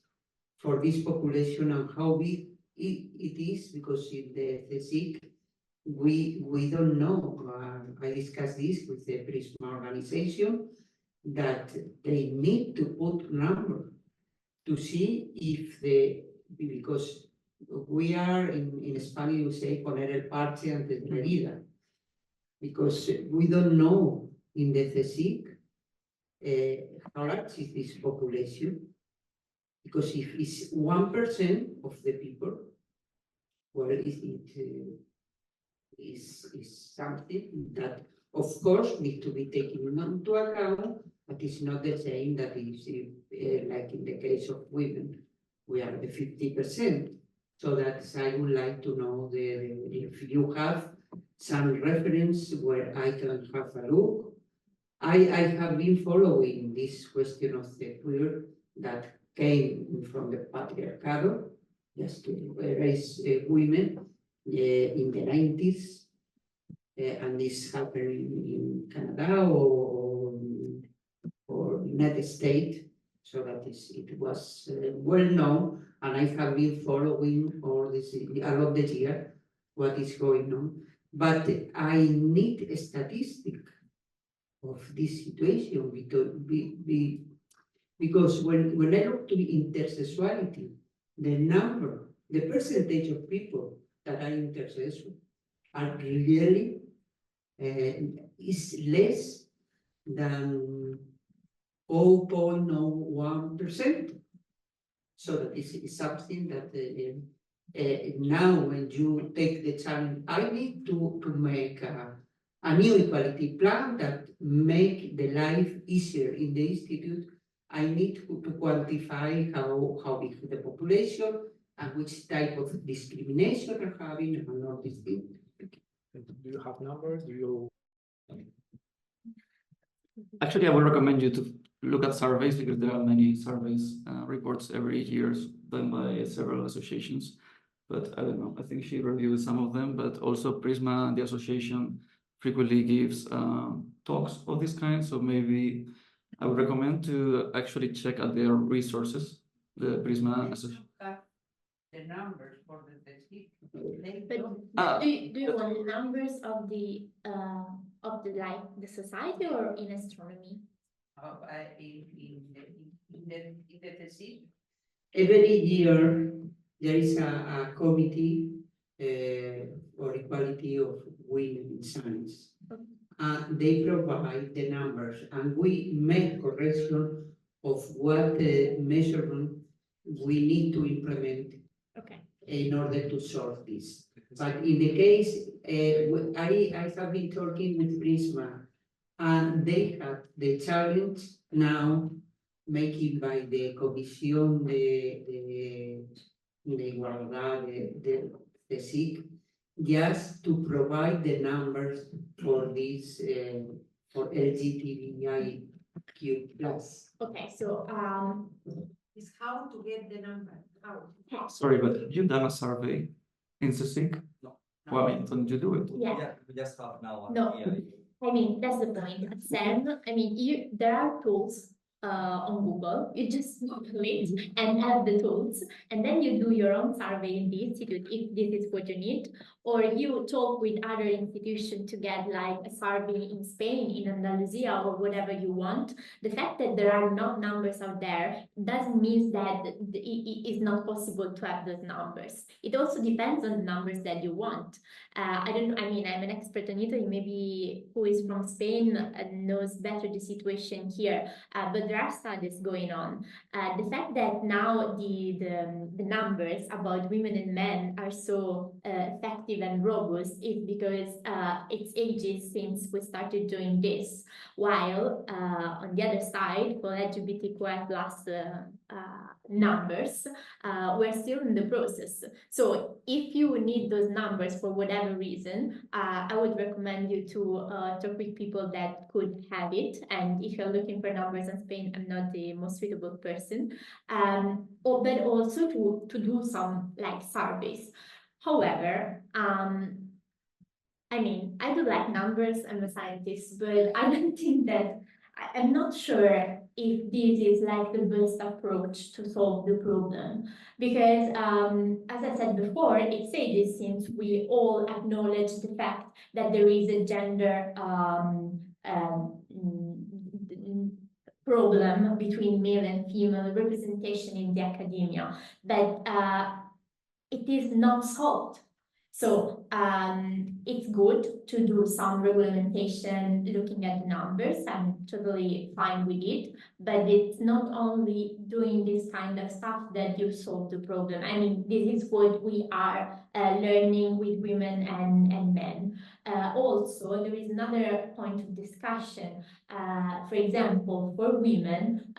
for this population and how big it is, because in the CSIC we don't know. I discussed this with the Prisma organization that they need to put number to see if because we are in Spanish we say poner el parche antes de la herida, because we don't know in the CSIC how large is this population, because if it's 1% of the people, well, is something that, of course, needs to be taken into account, but it's not the same that is like in the case of women, we are the 50%. So that I would like to know if you have some reference where I can have a look. I have been following this question of the queer that came from the patriarchado, just to raise women in the 90s, and this happened in Canada or United States, so that it was well known, and I have been following all this all of the year what is going on, but I need a statistic of this situation because when I look to intersexuality, the percentage of people that are intersexual are really is less than 0.01%. So that is something that now when you take the challenge, I need to make a new equality plan that make the life easier in the institute. I need to quantify how big the population and which type of discrimination are having and all these things. Do you have numbers? Do you? Actually, I would recommend you to look at surveys because there are many surveys reports every year done by several associations. But I don't know, I think she reviewed some of them, but also Prisma, the association, frequently gives talks of this kind. So maybe I would recommend to actually check out their resources, the Prisma association. The numbers for the technique. But do you want numbers of the like the society or in astronomy? In the technique. Every year there is a committee for equality of women in science. They provide the numbers, and we make correction of what measurement we need to implement in order to solve this. But in the case, I have been talking with Prisma, and they have the challenge now making by the Comisión de Igualdad de SIC, just to provide the numbers for this, for LGBTIQ+. Okay, so Is how to get the number out. Sorry, but you've done a survey in CSIC? No. Well, I mean, don't you do it? yeah. We just have now. No. I mean, that's the point. At CERN, I mean, there are tools on Google. You just Google it and have the tools, and then you do your own survey in the institute if this is what you need, or you talk with other institutions to get like a survey in Spain, in Andalusia, or whatever you want. The fact that there are not numbers out there doesn't mean that it is not possible to have those numbers. It also depends on the numbers that you want. I mean, I'm an expert on Italy, maybe who is from Spain knows better the situation here, but there are studies going on. The fact that now the numbers about women and men are so effective and robust is because it's ages since we started doing this, while on the other side, for LGBTQI plus numbers, we're still in the process. So if you need those numbers for whatever reason, I would recommend you to talk with people that could have it. And if you're looking for numbers in Spain, I'm not the most suitable person. But also to do some like surveys. However, I mean, I do like numbers, I'm a scientist, but I don't think that I'm not sure if this is like the best approach to solve the problem, because as I said before, it says since we all acknowledge the fact that there is a gender problem between male and female representation in the academia, but it is not solved. So it's good to do some regulation looking at the numbers. I'm totally fine with it, but it's not only doing this kind of stuff that you solve the problem. I mean, this is what we are learning with women and men. Also, there is another point of discussion. For example, for women,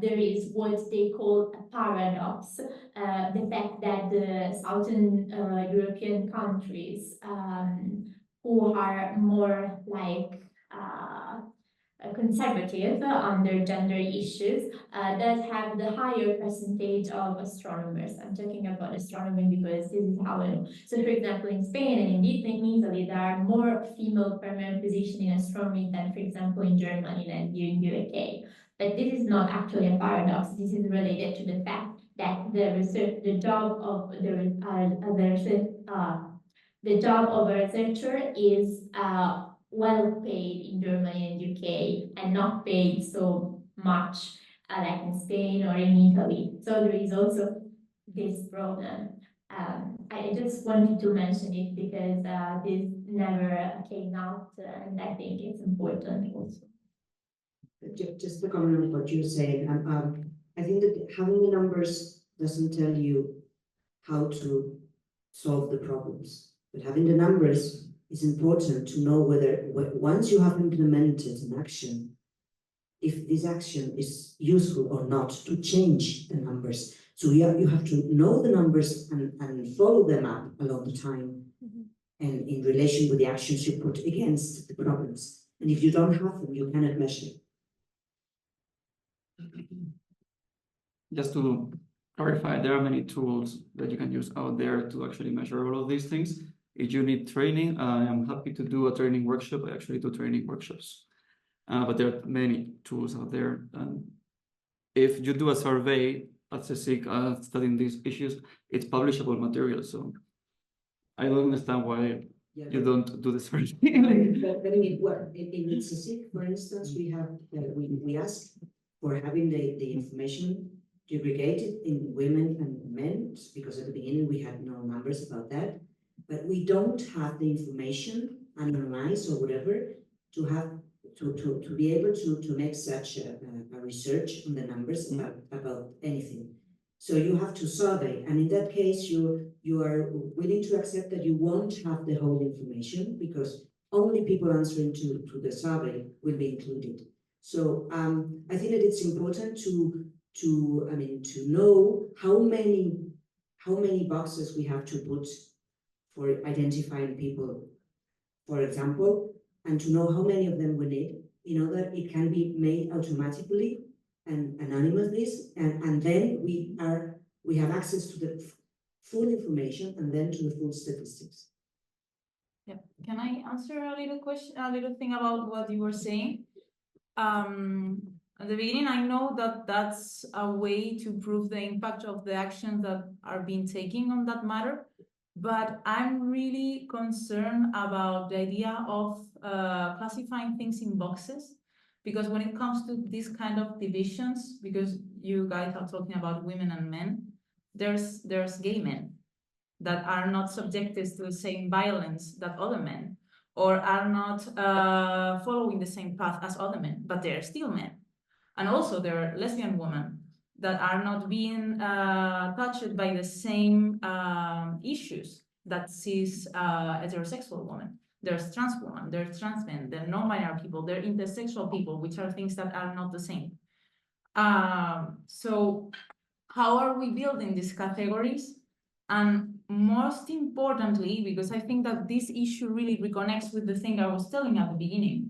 there is what they call a paradox. The fact that the Southern European countries who are more like conservative on their gender issues does have the higher percentage of astronomers. I'm talking about astronomy because this is how I know. So for example, in Spain and indeed in Italy, there are more female permanent positions in astronomy than, for example, in Germany and in UK. But this is not actually a paradox. This is related to the fact that the job of a researcher is well paid in Germany and UK and not paid so much like in Spain or in Italy. So there is also this problem. I just wanted to mention it because this never came out and I think it's important also. Just to comment on what you're saying, I think that having the numbers doesn't tell you how to solve the problems, but having the numbers is important to know whether once you have implemented an action, if this action is useful or not to change the numbers. So you have to know the numbers and follow them up along the time and in relation with the actions you put against the problems. And if you don't have them, you cannot measure. Just to clarify, there are many tools that you can use out there to actually measure all of these things. If you need training, I am happy to do a training workshop. I actually do training workshops, but there are many tools out there. If you do a survey at CSIC studying these issues, it's publishable material. So I don't understand why you don't do the survey. But I mean, well, in CSIC, for instance, we have we ask for having the information segregated in women and men, because at the beginning we had no numbers about that, but we don't have the information analyzed or whatever to have to be able to make such a research on the numbers about anything. So you have to survey, and in that case you are willing to accept that you won't have the whole information because only people answering to the survey will be included. So I think that it's important to know how many boxes we have to put for identifying people, for example, and to know how many of them we need, in order it can be made automatically and anonymously, and then we have access to the full information and then to the full statistics. Yeah, can I answer a little thing about what you were saying? At the beginning, I know that that's a way to prove the impact of the actions that are being taken on that matter, but I'm really concerned about the idea of classifying things in boxes, because when it comes to this kind of divisions, because you guys are talking about women and men, there's gay men that are not subjected to the same violence that other men, or are not following the same path as other men, but they're still men. And also there are lesbian women that are not being touched by the same issues that cis heterosexual women. There's trans women, there's trans men, there are non-binary people, there are intersexual people, which are things that are not the same. So how are we building these categories? And most importantly, because I think that this issue really reconnects with the thing I was telling at the beginning,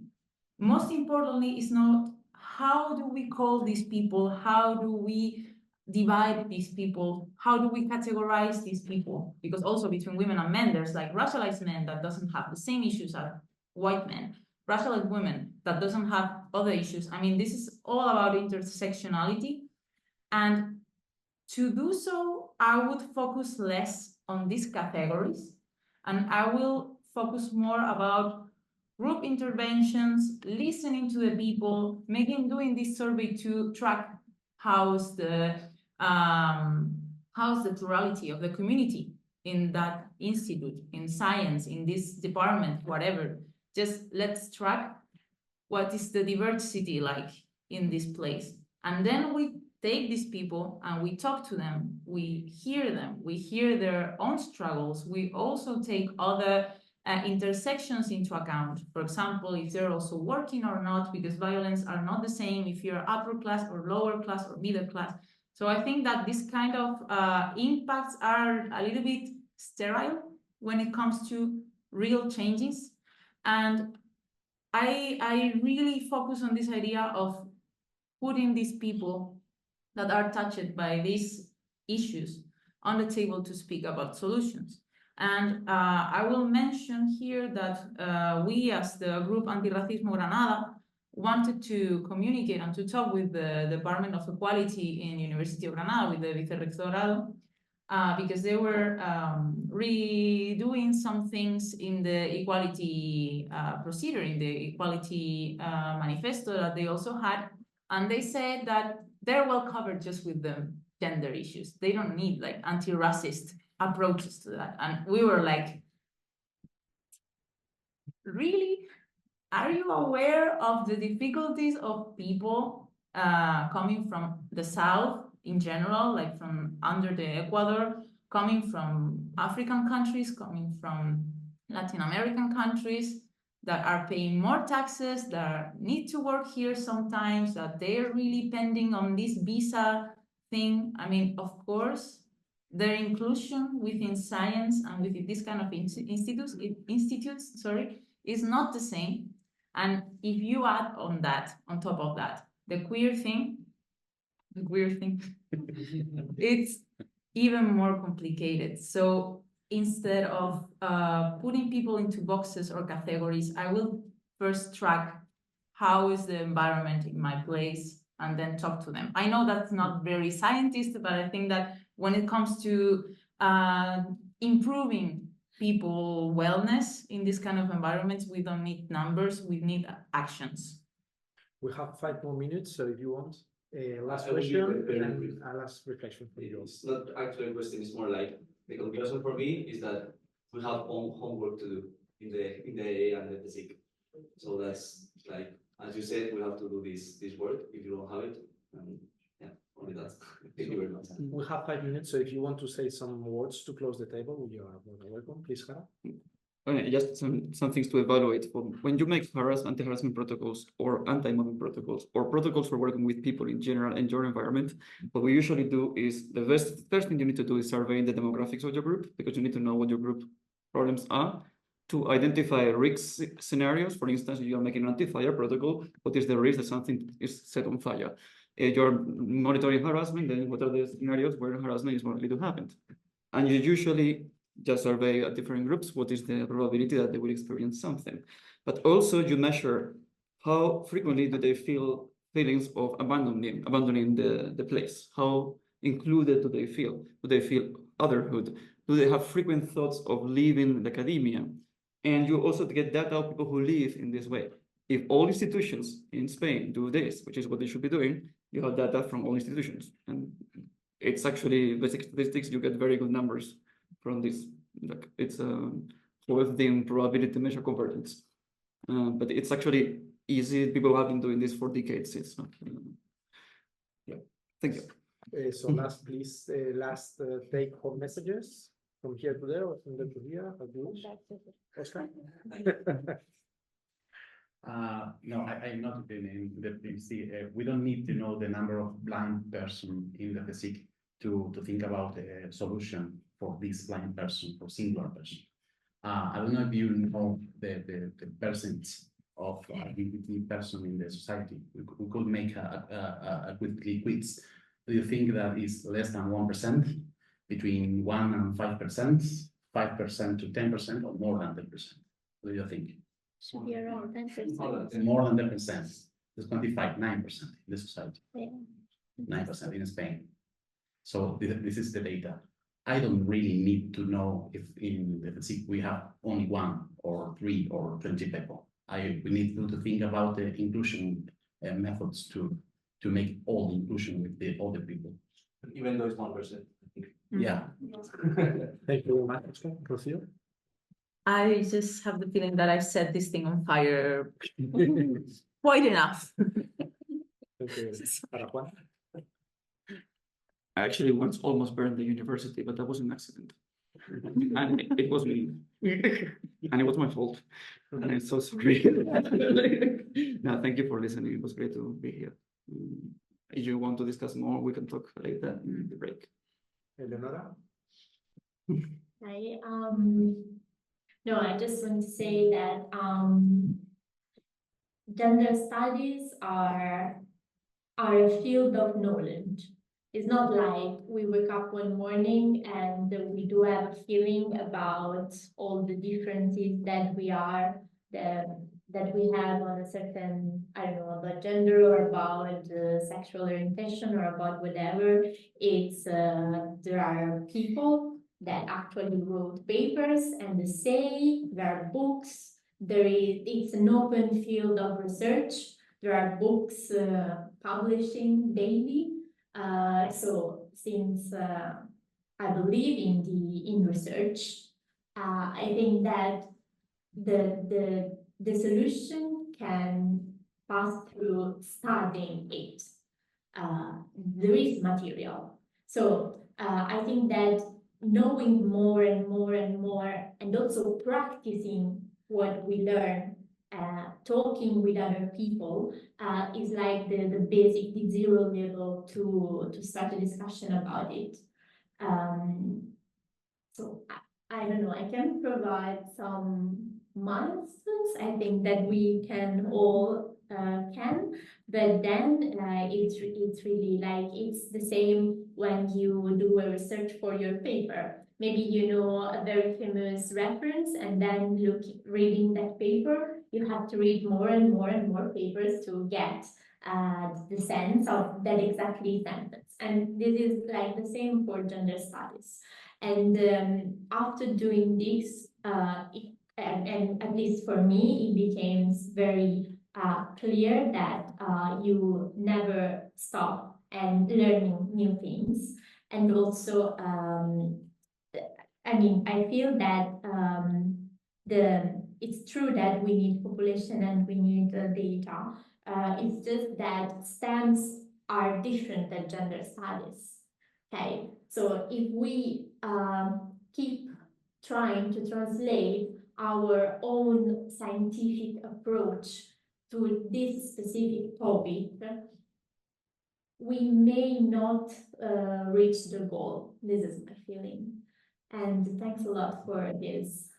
most importantly is not how do we call these people, how do we divide these people, how do we categorize these people? Because also between women and men, there's like racialized men that doesn't have the same issues as white men, racialized women that doesn't have other issues. I mean, this is all about intersectionality. And to do so, I would focus less on these categories, and I will focus more about group interventions, listening to the people, doing this survey to track how's the plurality of the community in that institute, in science, in this department, whatever. Just let's track what is the diversity like in this place. And then we take these people and we talk to them, we hear their own struggles. We also take other intersections into account. For example, if they're also working or not, because violence are not the same if you're upper class or lower class or middle class. So I think that this kind of impacts are a little bit sterile when it comes to real changes. And I really focus on this idea of putting these people that are touched by these issues on the table to speak about solutions. And I will mention here that we, as the group Antirracismo Granada, wanted to communicate and to talk with the Department of Equality in University of Granada, with the Vicerrectorado, because they were redoing some things in the equality procedure, in the equality manifesto that they also had. And they said that they're well covered just with the gender issues. They don't need like anti-racist approaches to that. And we were like, really? Are you aware of the difficulties of people coming from the South in general, like from under the Ecuador, coming from African countries, coming from Latin American countries, that are paying more taxes, that need to work here sometimes, that they're really depending on this visa thing? I mean, of course, their inclusion within science and within this kind of institutes, is not the same. And if you add on top of that, the queer thing, it's even more complicated. So instead of putting people into boxes or categories, I will first track how is the environment in my place and then talk to them. I know that's not very scientist, but I think that when it comes to improving people wellness in this kind of environments, we don't need numbers, we need actions. We have 5 more minutes, so if you want, last I will be question very and brief. a last reflection for you. It's not actually a question, it's more like the conclusion for me is that we have homework to do in the AA and the PSIC. So that's like, as you said, we have to do this work if you don't have it. And yeah, only that. Thank you very much. We have 5 minutes, so if you want to say some words to close the table, you are more than welcome. Please, Hannah. Okay, just some things to evaluate. When you make anti-harassment protocols or anti-mobbing protocols or protocols for working with people in general in your environment, what we usually do is the first thing you need to do is surveying the demographics of your group, because you need to know what your group problems are, to identify risk scenarios. For instance, if you are making an anti-fire protocol, what is the risk that something is set on fire? You're monitoring harassment, then what are the scenarios where harassment is more likely to happen? And you usually just survey at different groups what is the probability that they will experience something. But also you measure how frequently do they feel feelings of abandoning the place. How included do they feel? Do they feel otherhood? Do they have frequent thoughts of leaving the academia? And you also get data of people who live in this way. If all institutions in Spain do this, which is what they should be doing, you have data from all institutions. And it's actually basic statistics, you get very good numbers from this. Like it's within probability measure convergence. But it's actually easy. People have been doing this for decades. It's not. Yeah. Thank you. So last, please, last take home messages from here to there or from there to here. As you wish. Oscar? No, I'm not in the PhD. We don't need to know the number of blind person in the PhD to think about a solution for this blind person, for singular person. I don't know if you know the percentage of LGBT person in the society. We could make a quickly quiz. Do you think that is less than 1%, between 1 and 5%, 5% to 10%, or more than 10%? What do you think? Should be around 10%. More than 10%. There's 9% in the society, 9% in Spain. So this is the data. I don't really need to know if in the physics we have only 1 or 3 or 20 people. We need to think about the inclusion methods to make all the inclusion with all the people. Even though it's 1%. Yeah. Thank you very much, Rocío. I just have the feeling that I've set this thing on fire quite enough. Thank you. Para Juan. I actually once almost burned the university, but that was an accident. And it was me. And it was my fault. And I'm so sorry. No, thank you for listening. It was great to be here. If you want to discuss more, we can talk later in the break. Eleonora? Hi, no, I just want to say that gender studies are a field of knowledge. It's not like we wake up one morning and we do have a feeling about all the differences that we are, that we have on a certain, I don't know, about gender or about sexual orientation or about whatever. It's there are people that actually wrote papers and essay, there are books, it's an open field of research. There are books publishing daily. So since I believe in research, I think that the solution can pass through studying it. There is material. So I think that knowing more and more and more, and also practicing what we learn, talking with other people, is like the basic, the 0 level to start a discussion about it. So I don't know, I can provide some milestones. I think that we can all but then it's really like, it's the same when you do a research for your paper. Maybe you know a very famous reference, and then reading that paper, you have to read more and more and more papers to get the sense of that exactly sentence. And this is like the same for gender studies. And after doing this, and at least for me, it became very clear that you never stop and learning new things. And also, I mean, I feel that it's true that we need population and we need data. It's just that STEMs are different than gender studies. Okay, so if we keep trying to translate our own scientific approach to this specific topic, we may not reach the goal. This is my feeling. And thanks a lot for this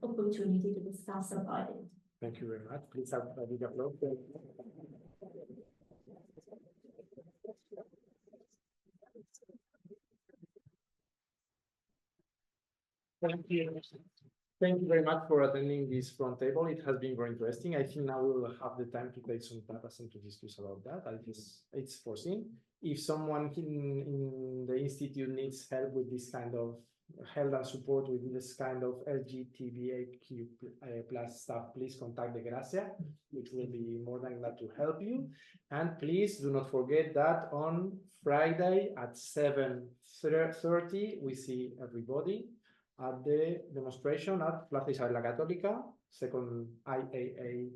opportunity to discuss about it. Thank you very much. Please have a big applause. Thank you. Thank you very much for attending this front table. It has been very interesting. I think now we will have the time to take some data and to discuss about that. I guess it's foreseen. If someone in the institute needs help with this kind of help and support with this kind of LGBTQ plus stuff, please contact the Gracia, which will be more than glad to help you. And please do not forget that on Friday at 7:30 we see everybody at the demonstration at Plaza Isabel la Católica, second IAA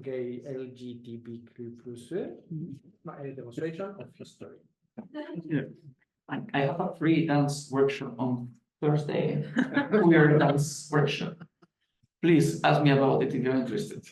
Gay LGBTQ plus demonstration of history. Yeah. I have a free dance workshop on Thursday. Queer dance workshop. Please ask me about it if you're interested.